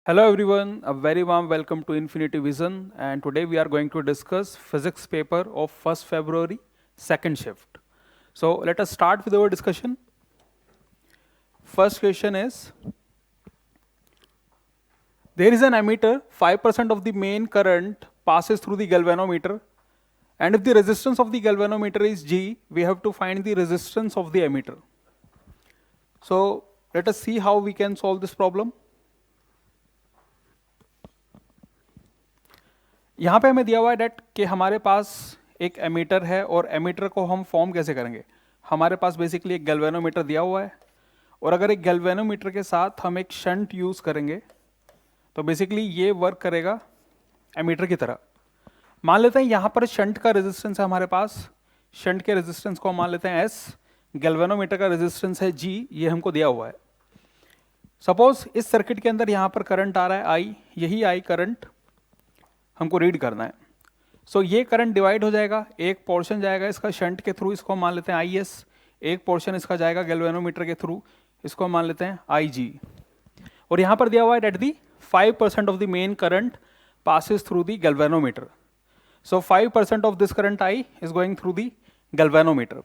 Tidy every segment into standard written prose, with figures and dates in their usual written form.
Hello everyone, a very warm welcome to Infinity Vision, and today we are going to discuss physics paper of 1st February, second shift. So let us start with our discussion. First question is, there is an ammeter, 5% of the main current passes through the galvanometer, and if the resistance of the galvanometer is G, we have to find the resistance of the ammeter. So let us see how we can solve this problem. यहाँ पे हमें दिया हुआ है date कि हमारे पास एक एमीटर है और एमीटर को हम फॉर्म कैसे करेंगे। हमारे पास बेसिकली एक गैल्वेनोमीटर दिया हुआ है और अगर एक गैल्वेनोमीटर के साथ हम एक शंट यूज़ करेंगे तो बेसिकली ये वर्क करेगा एमीटर की तरह। मान लेते हैं यहाँ पर शंट का रेजिस्टेंस है हमारे पास, शंट के रेजिस्टेंस को हम मान लेते हैं एस, गैल्वेनोमीटर का रेजिस्टेंस है जी, ये हमको दिया हुआ है। सपोज इस सर्किट के अंदर यहाँ पर करंट आ रहा है आई, यही आई करंट हमको रीड करना है। सो ये करंट डिवाइड हो जाएगा, एक पोर्शन जाएगा इसका शंट के थ्रू, इसको मान लेते हैं आई एस, एक पोर्शन इसका जाएगा गैल्वेनोमीटर के थ्रू, इसको मान लेते हैं आई जी। और यहाँ पर दिया हुआ है that the 5% of the main current passes through the galvanometer. So 5% of this current I is going through the galvanometer.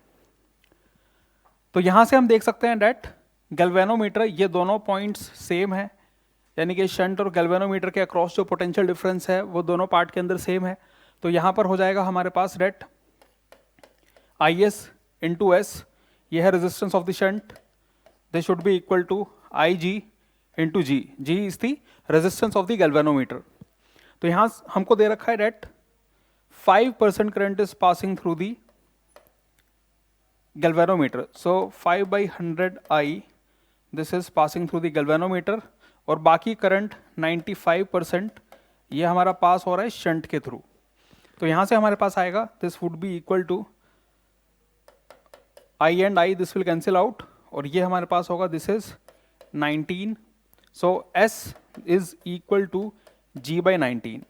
तो यहाँ से हम देख सकते हैं डेट गैल्वेनोमीटर ये दोनों पॉइंट्स सेम है, यानी कि शंट और गैल्वेनोमीटर के अक्रॉस जो पोटेंशियल डिफरेंस है वो दोनों पार्ट के अंदर सेम है। तो यहाँ पर हो जाएगा हमारे पास that I S into S, ये है resistance of the shunt, this should be equal to I G into G, G is the resistance of the galvanometer. तो यहाँ हमको दे रखा है that 5% current is passing through the galvanometer. So 5/100 I, this is passing through the galvanometer, और बाकी current 95% ये हमारा पास हो रहा है शंट के थ्रू। तो यहाँ से हमारे पास आएगा this would be equal to I and I, this will cancel out, और ये हमारे पास होगा this is 19। So S is equal to G/19।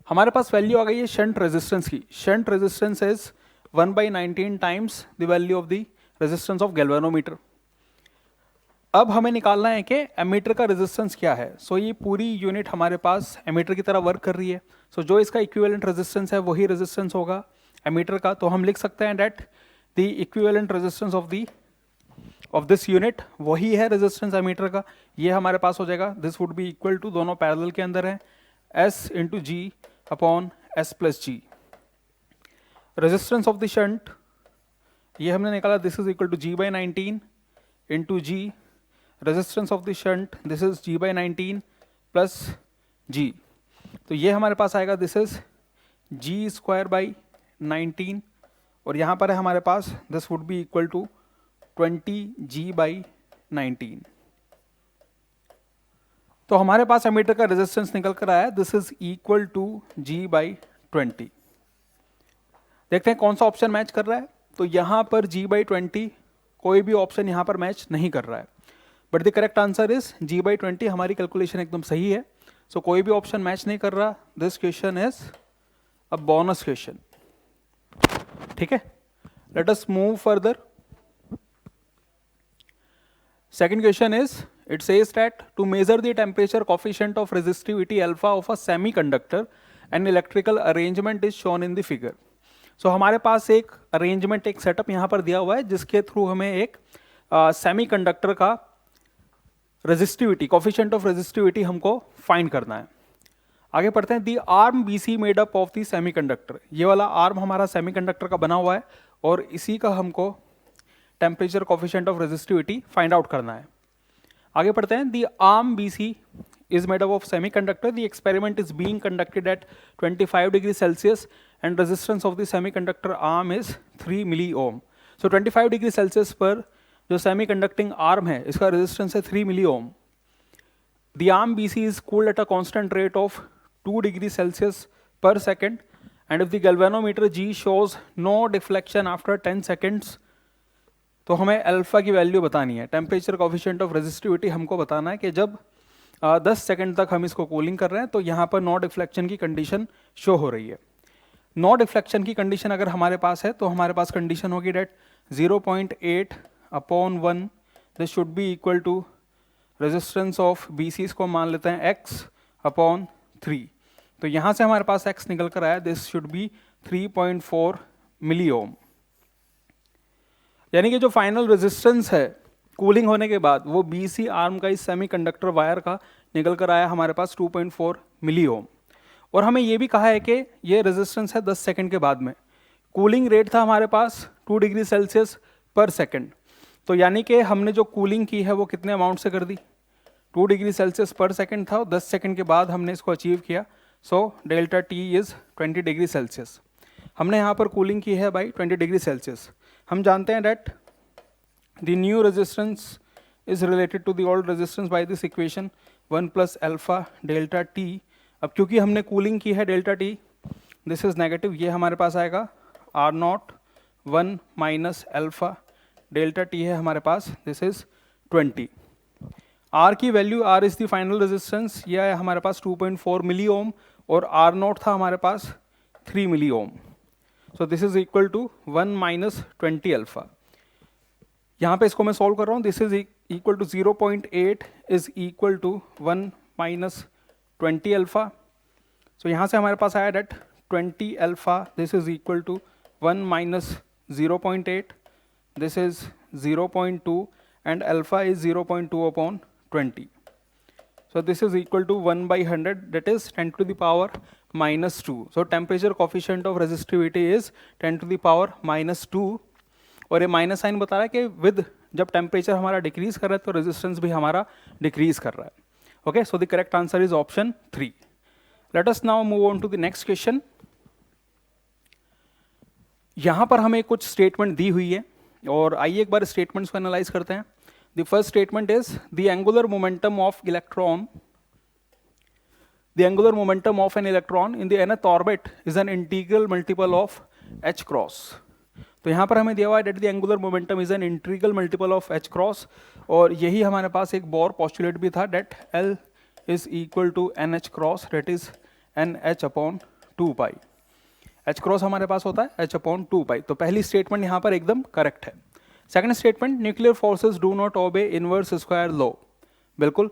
हमारे पास वैल्यू आ गई है शंट रेजिस्टेंस की। Shunt resistance is 1/19 times the value of the resistance of galvanometer. अब हमें निकालना है कि एमीटर का रेजिस्टेंस क्या है। सो ये पूरी यूनिट हमारे पास एमीटर की तरह वर्क कर रही है। सो जो इसका इक्विवेलेंट रेजिस्टेंस है वही रेजिस्टेंस होगा एमीटर का। तो हम लिख सकते हैं that the equivalent resistance of this unit वही है रेजिस्टेंस एमीटर का। ये हमारे पास हो जाएगा this would be equal to, दोनों पैरेलल के अंदर है, S into G upon S plus G. Resistance of the shunt ये हमने निकाला, this is equal to G/19 into G, resistance of the shunt this is G/19 plus G. तो ये हमारे पास आएगा दिस इज G²/19, और यहाँ पर है हमारे पास this would be equal to 20G/19। तो हमारे पास एमीटर का रेजिस्टेंस निकल कर आया, this is equal to G/20। देखते हैं कौन सा ऑप्शन मैच कर रहा है। तो यहाँ पर G/20 कोई भी ऑप्शन यहाँ पर मैच नहीं कर रहा है, but the correct answer is G/20। हमारी कैलकुलेशन एकदम सही है। सो कोई भी ऑप्शन मैच नहीं कर रहा। This question is a bonus question. ठीक है, let us move further. Second question is, it says that to measure the temperature coefficient of resistivity alpha of a semiconductor, an electrical arrangement is shown in the figure. So हमारे पास एक arrangement, एक setup यहाँ पर दिया हुआ है जिसके थ्रू हमें एक सेमीकंडक्टर का रेजिस्टिविटी, कोफिशिएंट ऑफ रेजिस्टिविटी हमको फाइंड करना है। आगे पढ़ते हैं। दी arm BC made up of the semiconductor, ये वाला आर्म हमारा सेमीकंडक्टर का बना हुआ है और इसी का हमको temperature coefficient of resistivity find out करना है। आगे पढ़ते हैं। दी arm BC is made up of semiconductor. The experiment is being conducted at 25 degrees Celsius and resistance of the semiconductor arm is 3 milliohm. So 25 degrees Celsius पर जो semiconducting arm है इसका resistance है 3 milliohm. The arm BC is cooled at a constant rate of 2 degrees Celsius per second, and if the galvanometer G shows no deflection after 10 seconds, तो हमें alpha की value बतानी है। टेम्परेचर कोफिशिएंट ऑफ रेजिस्टिविटी हमको बताना है कि जब 10 सेकंड तक हम इसको कूलिंग कर रहे हैं तो यहाँ पर नो डिफ्लेक्शन की कंडीशन शो हो रही है। नो डिफ्लेक्शन की कंडीशन अगर हमारे पास है तो हमारे पास कंडीशन होगी that 0.8/1, this should be equal to resistance of B C को मान लेते हैं x/3। तो यहाँ से हमारे पास x निकल कर आया, दिस शुड बी 3.4 मिली ओम। यानी कि जो फाइनल रेजिस्टेंस है कूलिंग होने के बाद वो बी सी आर्म का इस सेमीकंडक्टर वायर का निकल कर आया हमारे पास 2.4 मिली ओम। और हमें ये भी कहा है कि ये रेजिस्टेंस है 10 सेकंड के बाद में। कूलिंग रेट था हमारे पास 2 डिग्री सेल्सियस पर सेकंड। तो यानी कि हमने जो कूलिंग की है वो कितने अमाउंट से कर दी, 2 डिग्री सेल्सियस पर सेकंड था, 10 सेकंड के बाद हमने इसको अचीव किया। So delta T is 20 degree Celsius. हमने यहाँ पर कूलिंग की है बाई 20 डिग्री सेल्सियस। हम जानते हैं that the new resistance is related to the old resistance by this equation 1 plus alpha delta T. अब क्योंकि हमने कूलिंग की है delta T, this is negative, ये हमारे पास आएगा R naught 1 minus alpha delta T है हमारे पास, दिस इज 20। आर की वैल्यू, R is the final resistance, ये आया हमारे पास 2.4 मिली ओम और आर नॉट था हमारे पास 3 milli ohm. So this is equal to 1 minus 20 alpha. यहाँ पे इसको मैं सॉल्व कर रहा हूँ, this is equal to 0.8 is equal to 1 minus 20 alpha. So यहाँ से हमारे पास आया that 20 alpha, this is equal to 1 minus 0.8, this is 0.2 and alpha is 0.2 upon 20. So this is equal to 1 by 100, that is 10 to the power minus 2. So temperature coefficient of resistivity is 10 to the power minus 2। और ये minus sign बता रहा है कि with जब temperature हमारा decrease कर रहा है तो रेजिस्टेंस भी हमारा डिक्रीज कर रहा है। Okay, so the correct answer is option 3। Let us now move on to the next question. यहां पर हमें कुछ स्टेटमेंट दी हुई है और आइए एक बार स्टेटमेंट्स को एनालाइज करते हैं। The first statement is the angular momentum of electron, the angular momentum of an electron in the nth orbit is an integral multiple of h cross. तो यहाँ पर हमें दिया हुआ है that the angular momentum is an integral multiple of h cross, और यही हमारे पास एक बोर पोस्टुलेट भी था that L is equal to NH cross, that is NH upon 2 pi. H cross हमारे पास होता है H अपॉन 2 पाई। तो पहली स्टेटमेंट यहाँ पर एकदम करेक्ट है। Second statement, nuclear forces do not obey inverse square law, बिल्कुल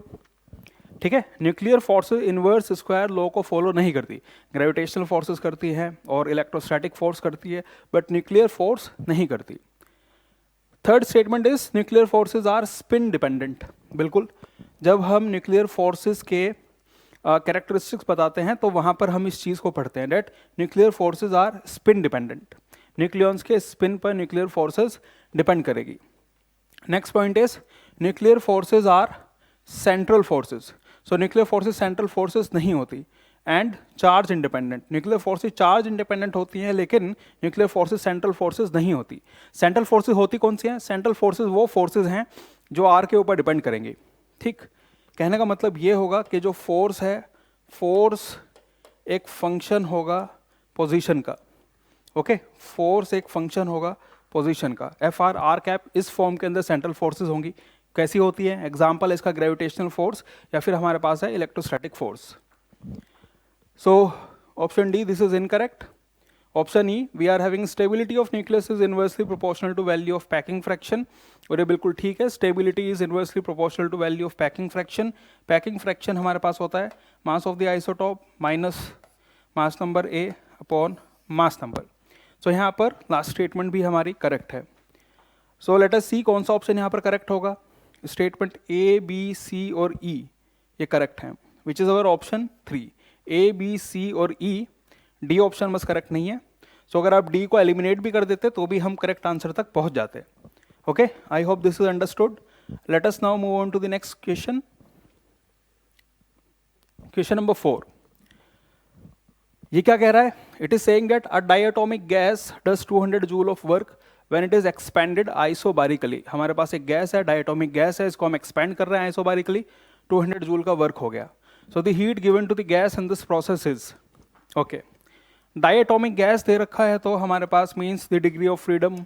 ठीक है। Nuclear forces inverse square law को फॉलो नहीं करती, ग्रेविटेशनल फोर्सेस करती है और इलेक्ट्रोस्टैटिक फोर्स करती है, बट न्यूक्लियर फोर्स नहीं करती। Third statement is nuclear forces are spin dependent, बिल्कुल। जब हम न्यूक्लियर फोर्सेस के कैरेक्टरिस्टिक्स बताते हैं तो वहां पर हम इस चीज को पढ़ते हैं that nuclear forces are spin dependent, nucleons के स्पिन पर न्यूक्लियर फोर्सेस डिपेंड करेगी। Next point is nuclear forces are central forces, so nuclear forces central forces नहीं होती। And charge independent, nuclear forces charge independent होती हैं लेकिन nuclear forces central forces नहीं होती। सेंट्रल फोर्सेस होती कौन सी हैं? सेंट्रल फोर्सेस वो फोर्सेस हैं जो आर के ऊपर डिपेंड करेंगी, ठीक। कहने का मतलब ये होगा कि जो फोर्स है, फोर्स एक फंक्शन होगा पोजीशन का, ओके फोर्स एक फंक्शन होगा पोजीशन का। एफ आर आर कैप इस फॉर्म के अंदर सेंट्रल फोर्सेस होंगी। कैसी होती है? एग्जाम्पल इसका ग्रेविटेशनल फोर्स या फिर हमारे पास है electrostatic force. So option D this is incorrect. Option E, we are having stability of nucleus is inversely proportional to value of packing fraction, और ये बिल्कुल ठीक है, stability is inversely proportional to value of packing fraction. Packing fraction हमारे पास होता है mass of the isotope minus mass number A upon mass number. So यहाँ पर लास्ट स्टेटमेंट भी हमारी करेक्ट है। सो लेट अस सी कौन सा ऑप्शन यहाँ पर करेक्ट होगा। स्टेटमेंट ए, बी, सी और ई ये करेक्ट हैं, which is our option 3। A, B, C और ई, डी ऑप्शन बस करेक्ट नहीं है। सो अगर आप डी को एलिमिनेट भी कर देते तो भी हम करेक्ट आंसर तक पहुंच जाते। Okay, I hope this is understood. Let us now move on to the next question. Question number 4, ये क्या कह रहा है? It is saying that a diatomic gas does 200 joule of work when it is expanded isobarically. हमारे पास एक gas है, diatomic gas है, इसको हम एक्सपेंड कर रहे हैं आइसोबारिकली, 200 जूल का वर्क हो गया। So the heat given to the gas in this process is, okay diatomic gas दे रखा है तो हमारे पास means the degree of freedom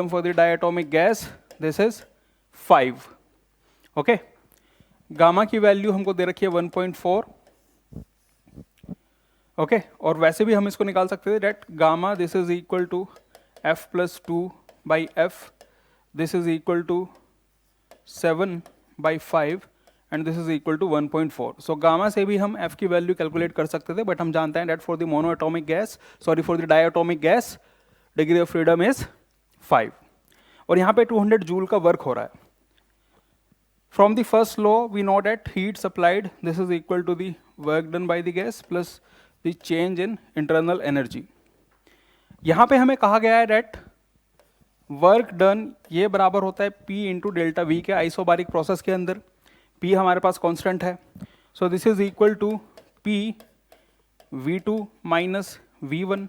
for the diatomic gas this is 5। Okay, gamma की वैल्यू हमको दे रखी है 1.4। ओके, और वैसे भी हम इसको निकाल सकते थे that gamma this is equal to f + 2 by f, this is equal to 7 by 5 and this is equal to 1.4. So gamma से भी हम f की वैल्यू कैलकुलेट कर सकते थे, बट हम जानते हैं that for the monoatomic gas, sorry for the diatomic gas, degree of freedom is 5. और यहाँ पे 200 जूल का वर्क हो रहा है. From the first law we know that heat supplied this is equal to the work done by the gas plus the change in internal energy. यहाँ पे हमें कहा गया है डेट वर्क डन ये बराबर होता है P इंटू डेल्टा वी के आइसोबारिक प्रोसेस के अंदर. P हमारे पास कांस्टेंट है, so this is equal to P V2 minus V1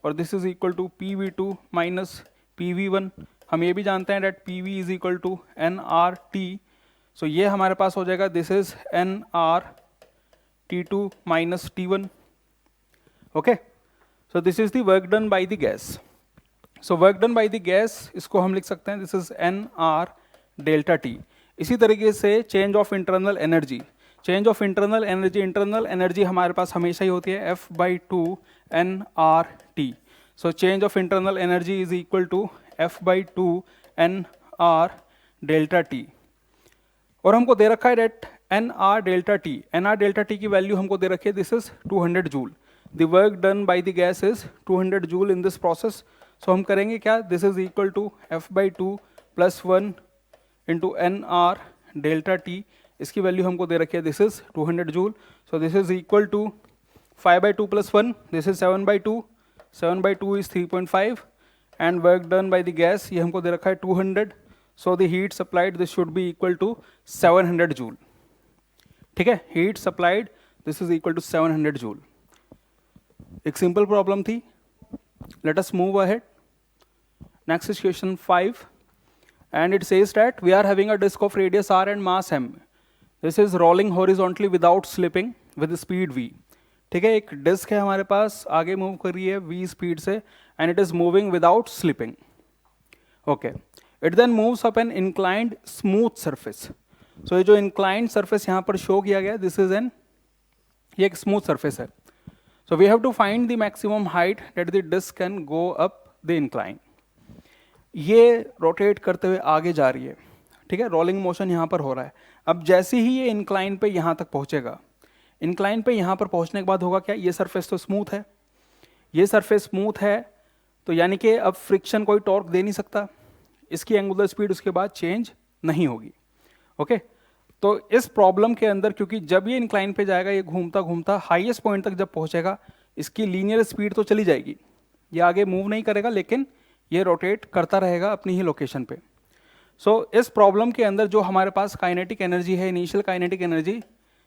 और this is equal to PV2 minus PV1. हम ये भी जानते हैं that PV is equal to nRT. So ये हमारे पास हो जाएगा this is nRT2 minus T1. Okay, so this is the work done by the gas. So work done by the gas इसको हम लिख सकते हैं this is nR delta T. इसी तरीके से change of internal energy, change of internal energy हमारे पास हमेशा ही होती है F/2 nRT. So change of internal energy is equal to F/2 nR delta T. और हमको दे रखा है डेट nR डेल्टा T की वैल्यू हमको दे रखी है this is 200 joule. The work done by the gas is 200 joule in this process. So हम करेंगे क्या, this is equal to F/2 plus 1 into nR delta T. इसकी वैल्यू हमको दे रखी है this is 200 joule. So this is equal to 5/2 plus 1 this is 7/2. 7/2 is 3.5 and work done by the gas ये हमको दे रखा है 200. So the heat supplied this should be equal to 700 joule. ठीक है, heat supplied this is equal to 700 joule. एक simple problem थी. Let us move ahead. Next is question 5 and it says that we are having a disk of radius r and mass m. This is rolling horizontally without slipping with speed v. ठीक है, एक disc है हमारे पास, आगे move कर रही है v speed से and it is moving without slipping. Okay, it then moves up an inclined smooth surface. So ये जो inclined surface यहाँ पर शो किया गया this is an ये एक smooth surface है. So we have to find the maximum height that the disk can go up the incline. ये रोटेट करते हुए आगे जा रही है. ठीक है, रोलिंग मोशन यहाँ पर हो रहा है. अब जैसे ही ये इंक्लाइन पे यहाँ तक पहुँचेगा, इंक्लाइन पे यहाँ पर पहुँचने के बाद होगा क्या, ये सरफेस तो स्मूथ है, ये सरफेस स्मूथ है तो यानी कि अब फ्रिक्शन कोई टॉर्क दे नहीं सकता, इसकी एंगुलर स्पीड उसके बाद चेंज नहीं होगी. ओके, तो इस प्रॉब्लम के अंदर क्योंकि जब ये इंक्लाइन पे जाएगा ये घूमता घूमता हाईएस्ट पॉइंट तक जब पहुँचेगा इसकी लीनियर स्पीड तो चली जाएगी, ये आगे मूव नहीं करेगा लेकिन ये रोटेट करता रहेगा अपनी ही लोकेशन पे. सो इस प्रॉब्लम के अंदर जो हमारे पास काइनेटिक एनर्जी है, इनिशियल काइनेटिक एनर्जी,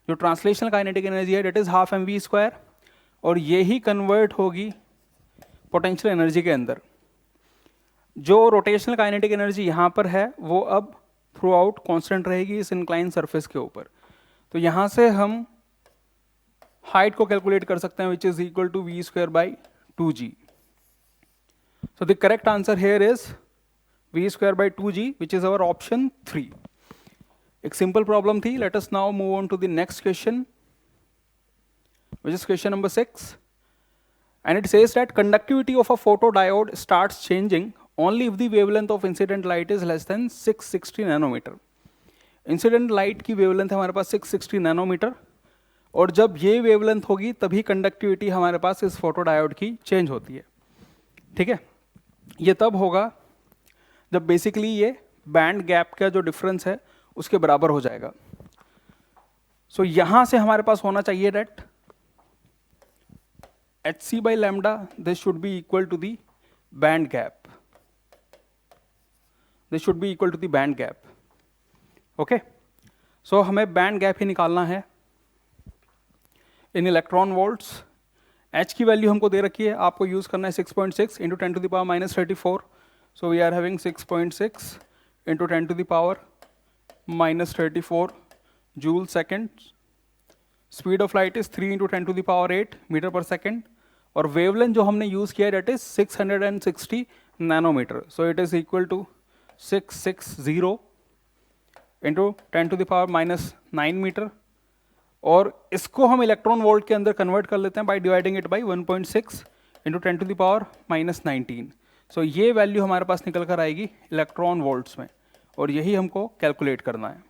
जो ट्रांसलेशनल काइनेटिक एनर्जी है, डेट इज हाफ mv², और ये ही कन्वर्ट होगी पोटेंशियल एनर्जी के अंदर. जो रोटेशनल काइनेटिक एनर्जी यहाँ पर है वो अब थ्रू आउट कॉन्स्टेंट रहेगी इस इंक्लाइन सरफेस के ऊपर. तो यहाँ से हम हाइट को कैलकुलेट कर सकते हैं which is equal to v²/2g. So the correct answer here is v²/2g, which is our option 3. एक simple problem थी. Let us now move on to the next question, which is question number 6. And it says that conductivity of a photodiode starts changing only if the wavelength of incident light is less than 660 nanometer. Incident light की wavelength है हमारे पास 660 nanometer, और जब ये wavelength होगी तभी conductivity हमारे पास इस photodiode की change होती है. ठीक है, ये तब होगा जब बेसिकली ये बैंड गैप का जो डिफरेंस है उसके बराबर हो जाएगा. सो यहां से हमारे पास होना चाहिए that hc/λ this should be equal to the band gap, this should be equal to the band gap. Okay, so हमें बैंड गैप ही निकालना है इन इलेक्ट्रॉन वोल्ट्स. H की वैल्यू हमको दे रखी है, आपको यूज करना है 6.6 into 10⁻⁻34. So we are having 6.6 into 10⁻⁻34 joule second. Speed of light is 3 into 10⁸ metre per second, और वेवलेंथ जो हमने यूज किया है that is 660 nanometre. So it is equal to 660 into 10⁻⁹ metre, और इसको हम इलेक्ट्रॉन वोल्ट के अंदर कन्वर्ट कर लेते हैं by dividing it by 1.6 into 10⁻⁻19. सो ये वैल्यू हमारे पास निकल कर आएगी इलेक्ट्रॉन वोल्ट्स में, और यही हमको कैलकुलेट करना है.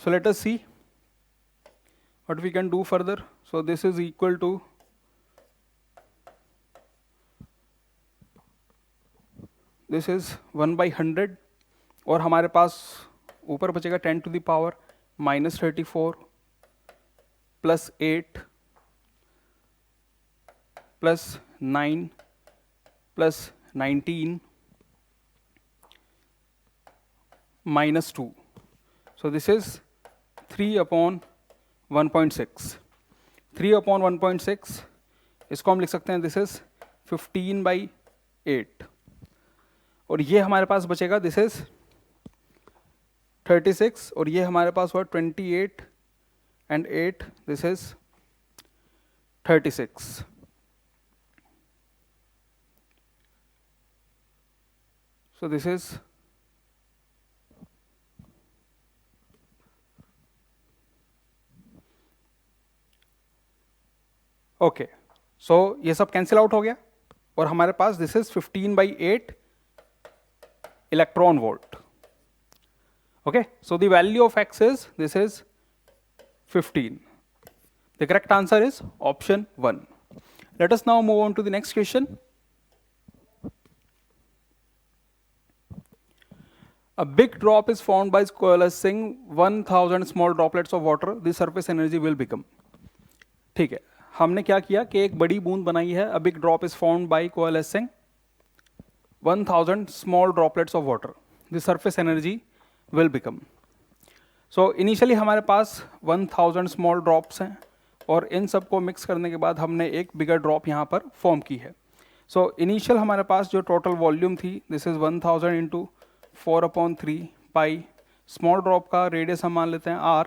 So let us see what we can do further. So this is equal to this is 1/100 और हमारे पास ऊपर बचेगा 10 to the power -34 plus 8 plus 9 plus 19 -2. So this is 3/1.6. 3/1.6 इसको हम लिख सकते हैं दिस इज 15/8 और ये हमारे पास बचेगा दिस इज 36 और ये हमारे पास हुआ 28 and 8 this is 36. So this is okay. So ये सब कैंसिल आउट हो गया और हमारे पास this is 15/8 electron volt. Okay, so the value of x is this is 15. The correct answer is option 1. Let us now move on to the next question. A big drop is formed by coalescing 1000 small droplets of water. The surface energy will become. ठीक है, हमने क्या किया कि एक बड़ी बूंद बनाई है. A big drop is formed by coalescing 1000 small droplets of water. The surface energy will become. So initially हमारे पास 1000 small drops हैं और इन सबको मिक्स करने के बाद हमने एक बिगर ड्रॉप यहाँ पर फॉर्म की है. So इनिशियल हमारे पास जो टोटल वॉल्यूम थी this is 1000 into 4/3 pi. Small drop का रेडियस हम मान लेते हैं r.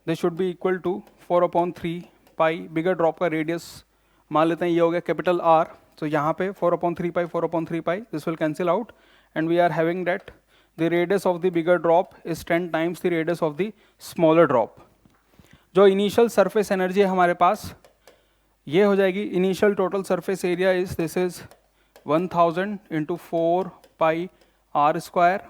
This should be equal to 4/3 pi. Bigger drop का रेडियस मान लेते हैं ये हो गया कैपिटल R. तो यहाँ पे 4/3 pi 4/3 pi this will cancel out and we are having that the radius of the bigger drop is 10 times the radius of the smaller drop. जो इनिशियल सरफेस एनर्जी है हमारे पास ये हो जाएगी. Initial total surface area is this is 1000 into 4 pi r square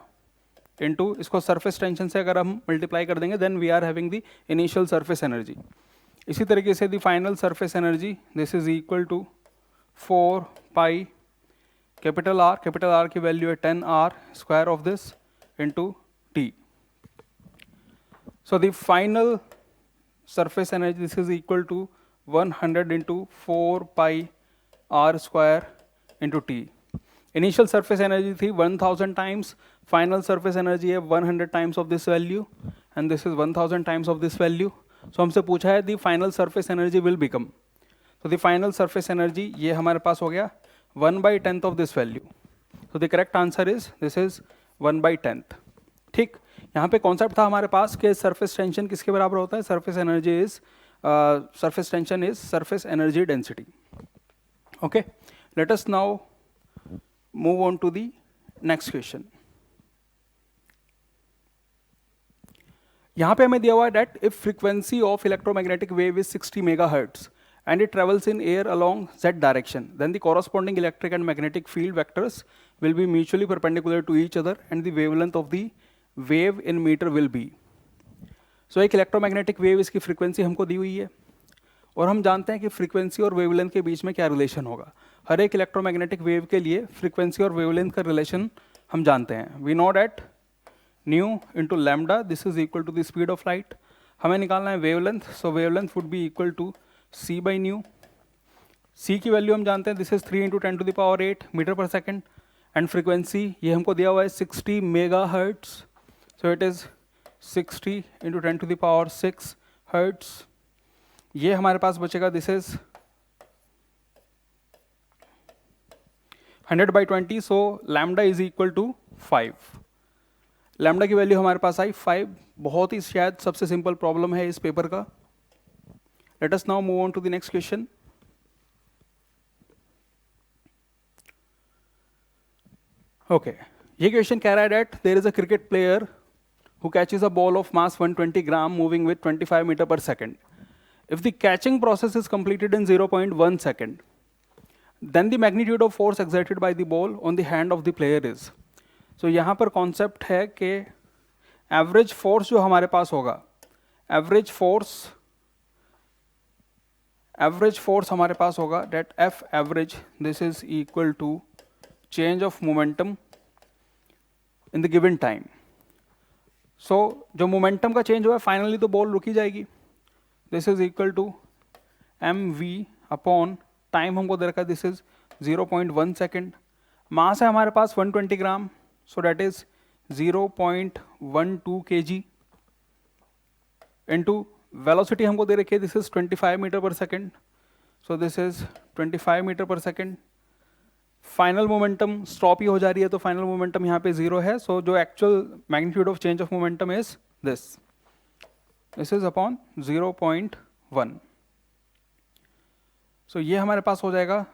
into इसको surface tension से अगर हम मल्टीप्लाई कर देंगे then we are having the initial surface energy. इसी तरीके से the final surface energy this is equal to 4 pi capital R की वैल्यू है 10r square of this into t. So the final surface energy this is equal to 100 into 4 pi r square into t. Initial surface energy थी 1000 times. Final surface energy है 100 times of this value and this is 1000 times of this value. So हमसे पूछा है the final surface energy will become. तो the final surface energy ये हमारे पास हो गया 1/10 ऑफ दिस वैल्यू. तो the correct answer is this is 1/10. ठीक, यहाँ पे कॉन्सेप्ट था हमारे पास कि सरफेस टेंशन किसके बराबर होता है. Surface energy is surface tension is surface energy density. Okay, late us now move on to the next question. यहाँ पे हमें दिया हुआ है that if frequency of electromagnetic wave is 60 megahertz and it travels in air along z direction, then the corresponding electric and magnetic field vectors will be mutually perpendicular to each other and the wavelength of the wave in meter will be. So एक electromagnetic wave इसकी frequency हमको दी हुई है और हम जानते हैं कि फ्रीक्वेंसी और वेवलेंथ के बीच में क्या रिलेशन होगा. हर एक इलेक्ट्रोमैग्नेटिक वेव के लिए फ्रीक्वेंसी और वेवलेंथ का रिलेशन हम जानते हैं. We know that nu into lambda this is equal to the speed of light. हमें निकालना है wavelength. So wavelength would be equal to c/न्यू. c की वैल्यू हम जानते हैं this is 3 × 10⁸ metre per second and frequency ये हमको दिया हुआ है 60 megahertz. So it is 60 × 10⁶ hertz. ये हमारे पास बचेगा this is 100/20. So lambda is equal to 5. Lambda की वैल्यू हमारे पास आई 5. बहुत ही शायद सबसे सिंपल प्रॉब्लम है इस पेपर का. Let us now move on to the next question. Okay, ये क्वेश्चन कह रहा है that there is a cricket player who catches a ball of mass 120 gram moving with 25 metre per second. If the catching process is completed in 0.1 second, then the magnitude of force exerted by the ball on the hand of the player is. So यहाँ पर concept है कि average force जो हमारे पास होगा, average force हमारे पास होगा that F average, this is equal to change of momentum in the given time. So जो मोमेंटम का चेंज हुआ है फाइनली तो बॉल रुकी जाएगी, this is equal to M V upon time हमको दे रखा है, दिस इज 0.1 सेकेंड। मास है हमारे पास 120 gram, so that is 0.12 kg into velocity हमको दे रखी है, this is 25 metre per second, so this is 25 metre per second. Final momentum stop ही हो जा रही है तो फाइनल मोमेंटम यहाँ पे 0 है, सो जो actual magnitude of change of momentum is this is upon 0.1। सो ये हमारे पास हो जाएगा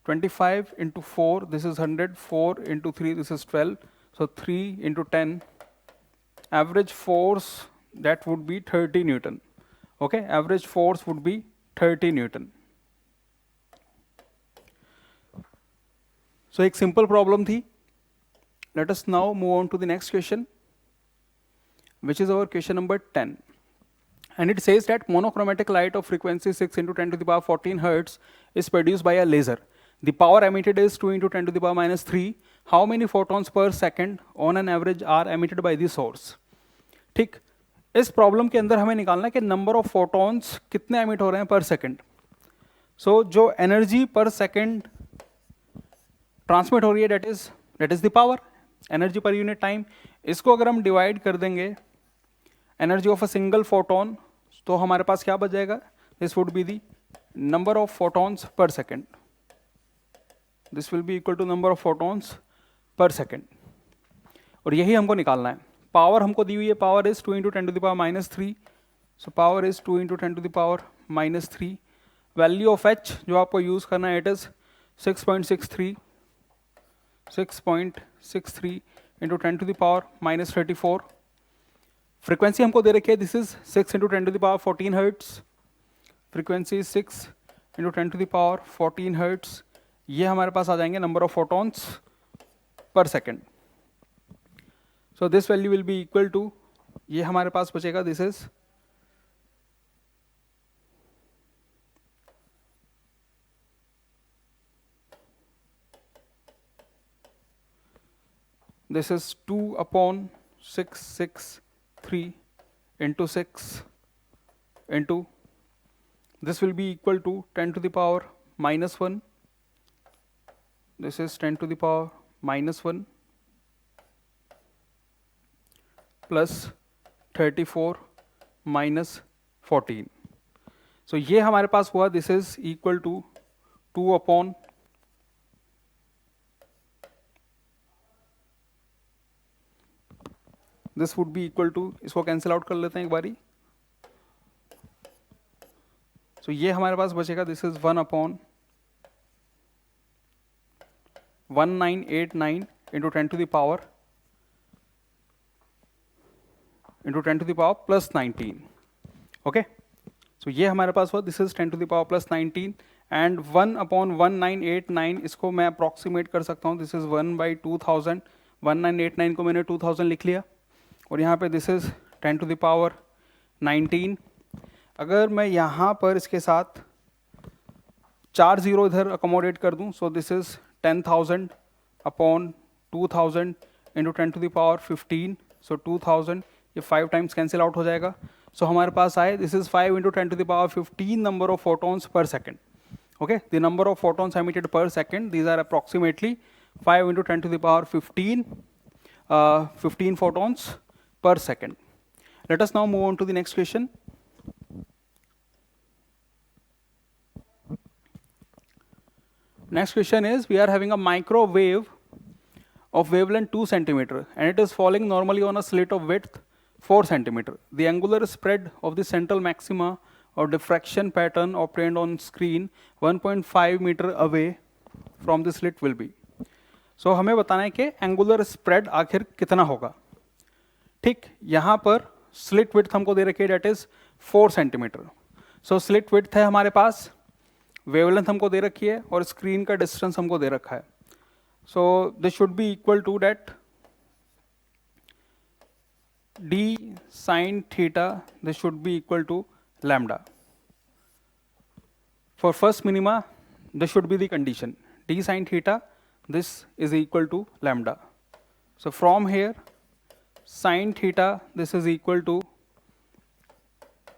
25 into 4, this is 100, 4 into 3, this is 12, so 3 into 10, average force that would be 30 Newton. Okay, average force would be 30 Newton. So एक simple problem थी. Let us now move on to the next question, which is our question number 10. And it says that monochromatic light of frequency 6 into 10 to the power 14 hertz is produced by a laser. The power emitted is 2 into 10 to the power minus 3. How many photons per second on an average are emitted by the source? ठीक, इस problem के अंदर हमें निकालना है कि number of photons कितने emit हो रहे हैं पर सेकंड। सो जो एनर्जी पर सेकंड ट्रांसमिट हो रही है that is the power, energy per unit time. इसको अगर हम डिवाइड कर देंगे energy of a single photon, तो हमारे पास क्या बच जाएगा, this would be the number of photons per second, this will be equal to number of photons per second, और यही हमको निकालना है। पावर हमको दी हुई है, power is 2 into 10 to the power minus 3, so power is 2 into 10 to the power minus 3। Value of H जो आपको यूज करना है, it is 6.63 into 10 to the power minus 34। Frequency हमको दे रखी है, this is 6 into 10 to the power 14 hertz, frequency 6 into 10 to the power 14 hertz. ये हमारे पास आ जाएंगे number of photons per second. So this value will be equal to, ये हमारे पास बचेगा, this is this is 2 upon 663 into 6 into, this will be equal to 10 to the power minus 1, this is 10 to the power minus 1 plus 34 minus 14. So ये हमारे पास हुआ, this is equal to 2 upon this would be equal to, इसको cancel out कर लेते हैं एक बारी। सो ये हमारे पास बचेगा, this is 1 upon 1989 into 10 to the power plus 19। Okay, so ये हमारे पास हुआ, this is 10 to the power plus 19 and 1 upon 1989, इसको मैं अप्रॉक्सीमेट कर सकता हूँ, दिस इज 1/2000। 1989 को मैंने 2000 लिख लिया, और यहाँ पे this is 10 to the power 19। अगर मैं यहाँ पर इसके साथ 4 जीरो इधर अकोमोडेट कर दूँ, so this is 10,000 upon 2000 into 10 to the power 15, so 2000, ये 5 टाइम्स कैंसिल आउट हो जाएगा। सो हमारे पास आए, this is 5 into 10 to the power 15 number of photons per second. Okay, the number of photons emitted per second, these are approximately 5 into 10 to the power 15 photons per second. Let us now move on to the next question. Next question is, we are having a microwave of wavelength 2 centimeter and it is falling normally on a slit of width 4 centimeter. The angular spread of the central maxima or diffraction pattern obtained on screen 1.5 meter away from the slit will be. So हमें बताना है कि angular spread आखिर कितना होगा। ठीक, यहाँ पर स्लिट विड्थ हमको दे रखी है, that is 4 centimetre. So slit width है हमारे पास, वेवलेंथ हमको दे रखी है, और स्क्रीन का डिस्टेंस हमको दे रखा है। So this should be equal to that d sine theta, this should be equal to lambda. For first minima, this should be the condition. D sine theta, this is equal to lambda. So from here, sine theta, this is equal to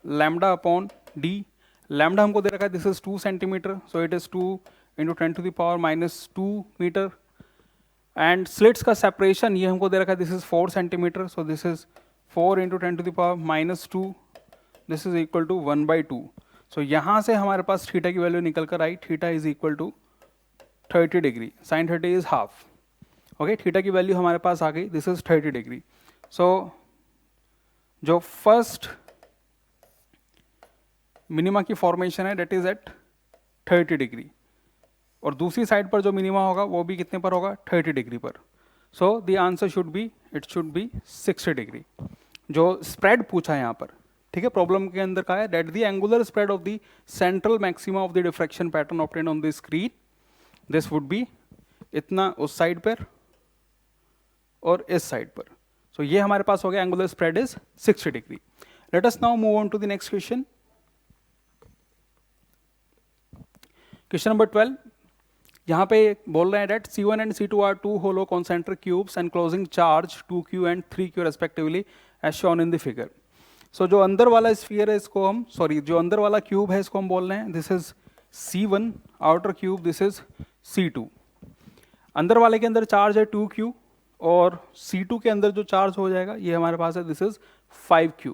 lambda upon d. Lambda हमको दे रखा है, this is 2 centimeter, so it is 2 into 10 to the power minus 2 meter. And slits का separation ये हमको दे रखा है, this is 4 centimeter, so this is 4 into 10 to the power minus 2, this is equal to 1 by 2. So यहाँ से हमारे पास theta की वैल्यू निकल कर आई, theta is equal to 30 degree, sine 30 is half. Okay, theta की वैल्यू हमारे पास आ गई, दिस इज 30 डिग्री. सो जो फर्स्ट मिनिमा की फॉर्मेशन है, डेट इज एट 30 डिग्री, और दूसरी साइड पर जो मिनिमा होगा वो भी कितने पर होगा, 30 डिग्री पर. So the answer should be, it should be 60 degree. जो स्प्रेड पूछा है यहाँ पर, ठीक है, प्रॉब्लम के अंदर कहा है that the angular spread of the central maxima of the diffraction pattern obtained on the screen, this would B इतना उस साइड पर और इस साइड पर. सो ये हमारे पास हो गया, angular spread is 60 degree. Let us now move on to the next question. Question number 12. यहाँ पे बोल रहे हैं that C1 and C2 are two hollow concentric cubes and closing charge 2Q and 3Q respectively as shown in the figure. So जो अंदर वाला sphere है इसको हम, सॉरी जो अंदर वाला क्यूब है इसको हम बोल रहे हैं this is C1, outer cube this is C2. अंदर वाले के अंदर चार्ज है 2Q और C2 के अंदर जो चार्ज हो जाएगा ये हमारे पास है this is 5Q.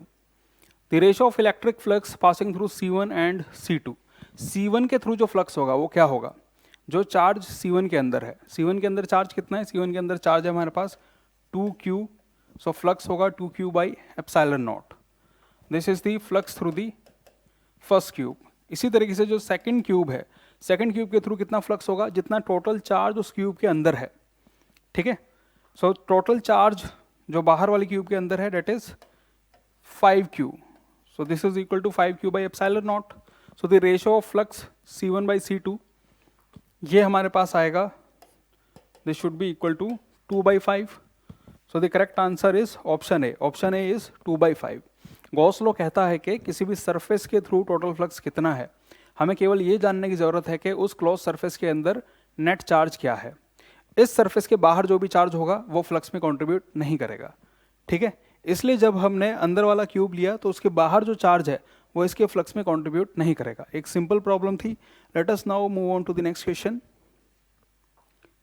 The ratio of electric flux passing through C1 and C2. C1 के थ्रू जो फ्लक्स होगा वो क्या होगा, जो चार्ज C1 के अंदर है, C1 के अंदर चार्ज कितना है, C1 के अंदर चार्ज है हमारे पास 2Q, सो फ्लक्स होगा 2Q by epsilon not. This is the flux through the first cube. इसी तरीके से जो सेकंड क्यूब है, सेकंड क्यूब के थ्रू कितना फ्लक्स होगा, जितना टोटल चार्ज उस क्यूब के अंदर है, ठीक है. सो टोटल चार्ज जो बाहर वाली क्यूब के अंदर है that is 5Q, so this is equal to 5Q by epsilon naught. So the ratio of flux C1 by C2 ये हमारे पास आएगा, this should be equal to 2 by 5. So the correct answer is option A. Option A is 2 by 5. Gauss law कहता है कि किसी भी surface के थ्रू टोटल फ्लक्स कितना है, हमें केवल ये जानने की जरूरत है कि उस क्लोज सरफेस के अंदर नेट चार्ज क्या है. इस सरफेस के बाहर जो भी चार्ज होगा वो फ्लक्स में कंट्रीब्यूट नहीं करेगा, ठीक है. इसलिए जब हमने अंदर वाला क्यूब लिया तो उसके बाहर जो चार्ज है वो इसके फ्लक्स में कंट्रीब्यूट नहीं करेगा. एक सिंपल प्रॉब्लम थी. Let us now move on to the next question.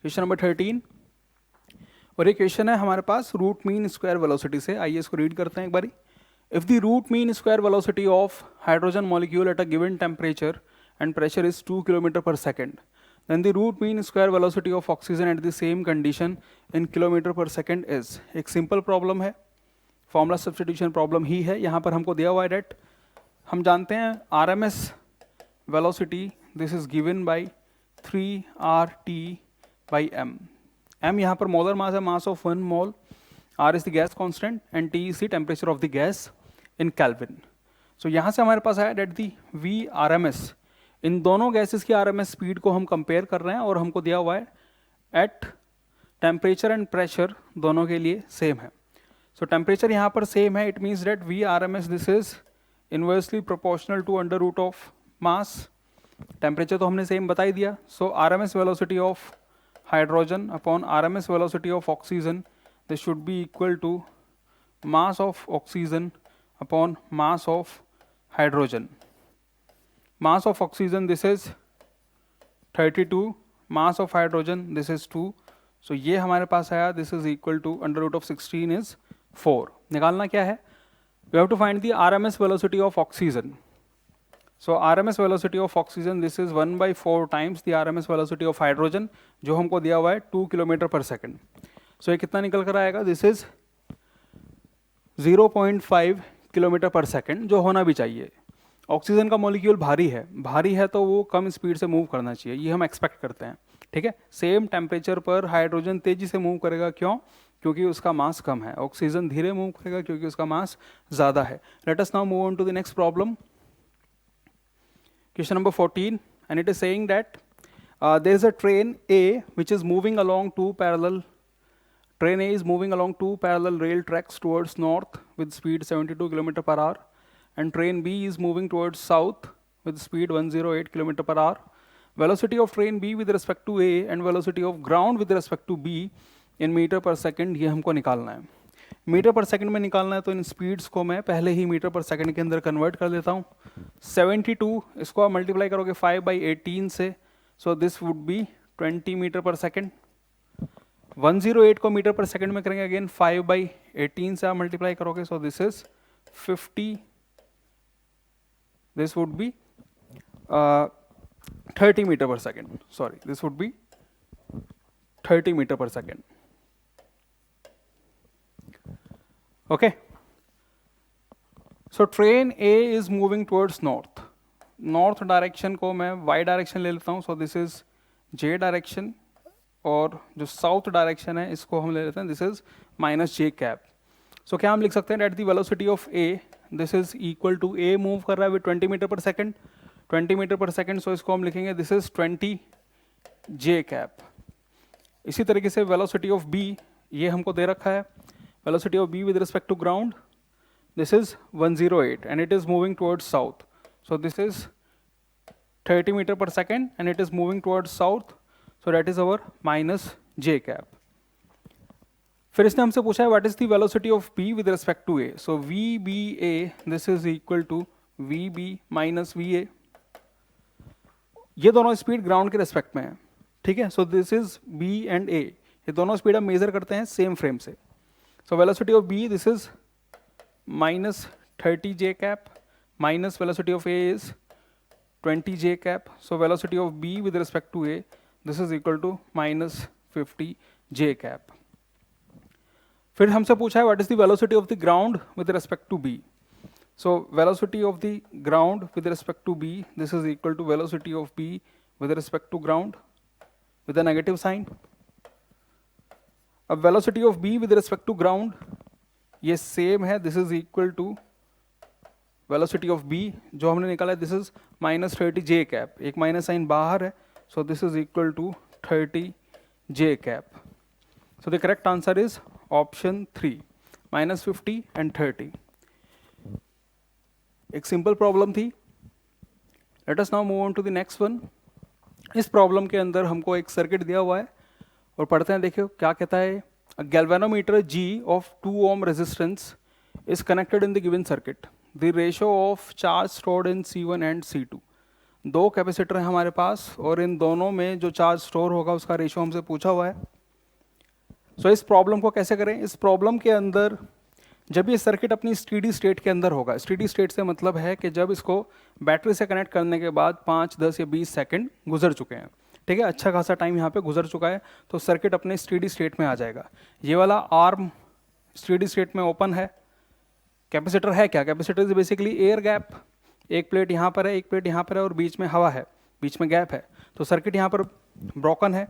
Question number 13. और ये क्वेश्चन है हमारे पास रूट मीन स्क्वायर वेलोसिटी से. आइए इसको रीड करते हैं एक बारी. If the root mean square velocity of hydrogen molecule at a given temperature and pressure is 2 km per second, then the root mean square velocity of oxygen at the same condition in km per second is. एक simple problem है, formula substitution problem ही है. यहाँ पर हमको दिया हुआ है that हम जानते हैं RMS velocity, this is given by 3RT by M. M यहाँ पर molar mass है, mass of 1 mole. R is the gas constant and T is the temperature of the gas in Kelvin. So यहाँ से हमारे पास आया that the VRMS, इन दोनों gases की RMS स्पीड को हम कंपेयर कर रहे हैं और हमको दिया हुआ है एट टेम्परेचर एंड प्रेशर दोनों के लिए सेम है. सो टेम्परेचर यहाँ पर सेम है, it means that VRMS this is inversely proportional to under root of mass. Temperature तो हमने सेम बता ही दिया. So RMS velocity of hydrogen upon RMS velocity of oxygen, this should be equal to mass of oxygen upon mass of hydrogen. Mass of oxygen this is 32, mass of hydrogen this is 2. So ये हमारे पास आया, this is equal to under root of 16 is 4. निकालना क्या है, we have to find the RMS velocity of oxygen. So RMS velocity of oxygen this is 1 by 4 times the RMS velocity of hydrogen जो हमको दिया हुआ है 2 km per second. सो ये कितना निकल कर आएगा, दिस इज 0.5 किलोमीटर पर सेकेंड, जो होना भी चाहिए. ऑक्सीजन का मॉलिक्यूल भारी है तो वो कम स्पीड से मूव करना चाहिए, ये हम एक्सपेक्ट करते हैं, ठीक है. सेम टेम्परेचर पर हाइड्रोजन तेजी से मूव करेगा, क्यों, क्योंकि उसका मास कम है. ऑक्सीजन धीरे मूव करेगा क्योंकि उसका मास ज़्यादा है. Let us now move on to the next problem. Question number 14 and it is saying that There is a train A which is moving along two parallel. Train A is moving along two parallel rail tracks towards north with speed 72 km per hour, and train B is moving towards south with speed 108 km per hour. Velocity of train B with respect to A and velocity of ground with respect to B in metre per second ये हमको निकालना है. Metre per second में निकालना है तो इन speeds को मैं पहले ही मीटर पर सेकंड के अंदर कन्वर्ट कर देता हूँ. 72 इसको आप मल्टीप्लाई करोगे 5/18 से, so this would be 20 metre per second. 108 को मीटर पर सेकंड में करेंगे अगेन 5/18 से आप मल्टीप्लाई करोगे, so this is 50. This would be 30 metre per second. Sorry, this would be 30 metre per second. Okay, so train A is moving towards north. North direction को मैं y direction ले लेता हूँ, so this is j direction, और जो south direction है इसको हम ले लेते हैं, this is minus j cap. So क्या हम लिख सकते हैं that the velocity of A, this is equal to A move कर रहा है with 20 metre per second, 20 metre per second, so इसको हम लिखेंगे this is 20 j cap. इसी तरीके से velocity of B ये हमको दे रखा है. Velocity of B with respect to ground, this is 108 and it is moving towards south. So this is 30 meter per second and it is moving towards south. So that is our minus j cap. फिर इसने हमसे पूछा है what is the velocity of B with respect to A. So VBA, this is equal to VB minus VA. ये दोनों speed ground के respect में है, ठीक है. So this is B and A, ये दोनों स्पीड हम मेजर करते हैं सेम फ्रेम से. So velocity of B, this is minus 30 j cap, minus velocity of A is 20 j cap. So velocity of B with respect to A, this is equal to minus 50 j cap. फिर हमसे पूछा है what is the velocity of the ground with respect to B. So velocity of the ground with respect to B, this is equal to velocity of B with respect to ground with a negative sign. अब velocity of B with respect to ground ये same है, this is equal to velocity of B जो हमने निकाला है, this is minus 30 J cap, एक minus sign बाहर है, so this is equal to 30 J cap. So the correct answer is option 3, minus 50 and 30. एक सिंपल प्रॉब्लम थी. Let us now move on to the next one. इस problem के अंदर हमको एक सर्किट दिया हुआ है और पढ़ते हैं. देखिए क्या कहता है. Galvanometer G of 2 ohm resistance is connected in the given circuit. The ratio of charge stored in C1 and C2. दो कैपेसिटर हैं हमारे पास और इन दोनों में जो चार्ज स्टोर होगा उसका रेशियो हमसे पूछा हुआ है. सो इस प्रॉब्लम को कैसे करें. इस प्रॉब्लम के अंदर जब ये सर्किट अपनी स्टेडी स्टेट के अंदर होगा, स्टेडी स्टेट से मतलब है कि जब इसको बैटरी से कनेक्ट करने के बाद 5, 10 या 20 सेकंड गुजर चुके हैं, ठीक है, अच्छा खासा टाइम यहाँ पे गुजर चुका है, तो सर्किट अपने स्टेडी स्टेट में आ जाएगा. ये वाला आर्म स्टेडी स्टेट में ओपन है. कैपेसिटर है क्या. Capacitor is basically air gap. एक प्लेट यहाँ पर है, एक प्लेट यहाँ पर है और बीच में हवा है, बीच में गैप है. तो सर्किट यहाँ पर ब्रोकन है.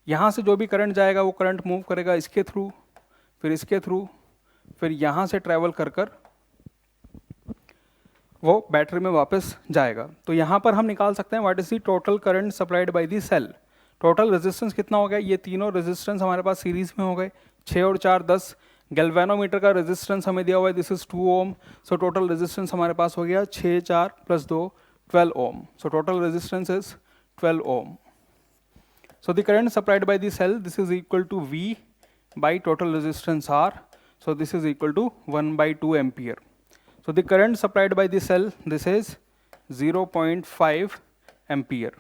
यहाँ से जो भी करंट जाएगा वो करंट मूव करेगा इसके थ्रू, फिर इसके थ्रू, फिर यहाँ से ट्रैवल कर कर वो बैटरी में वापस जाएगा. तो यहाँ पर हम निकाल सकते हैं what is the total current supplied by the cell. Total resistance कितना हो गया. ये तीनों रेजिस्टेंस हमारे पास सीरीज में हो गए, 6 और 4 10. गैल्वेनोमीटर का रेजिस्टेंस हमें दिया हुआ है, this is 2 ohm. So total resistance हमारे पास हो गया 6 4 + 2 12 ohm. So total resistance is 12 ohm. So the current supplied by the cell, this is equal to V by total resistance R. So this is equal to 1/2 ampere. So the current supplied by the cell, this is 0.5 ampere.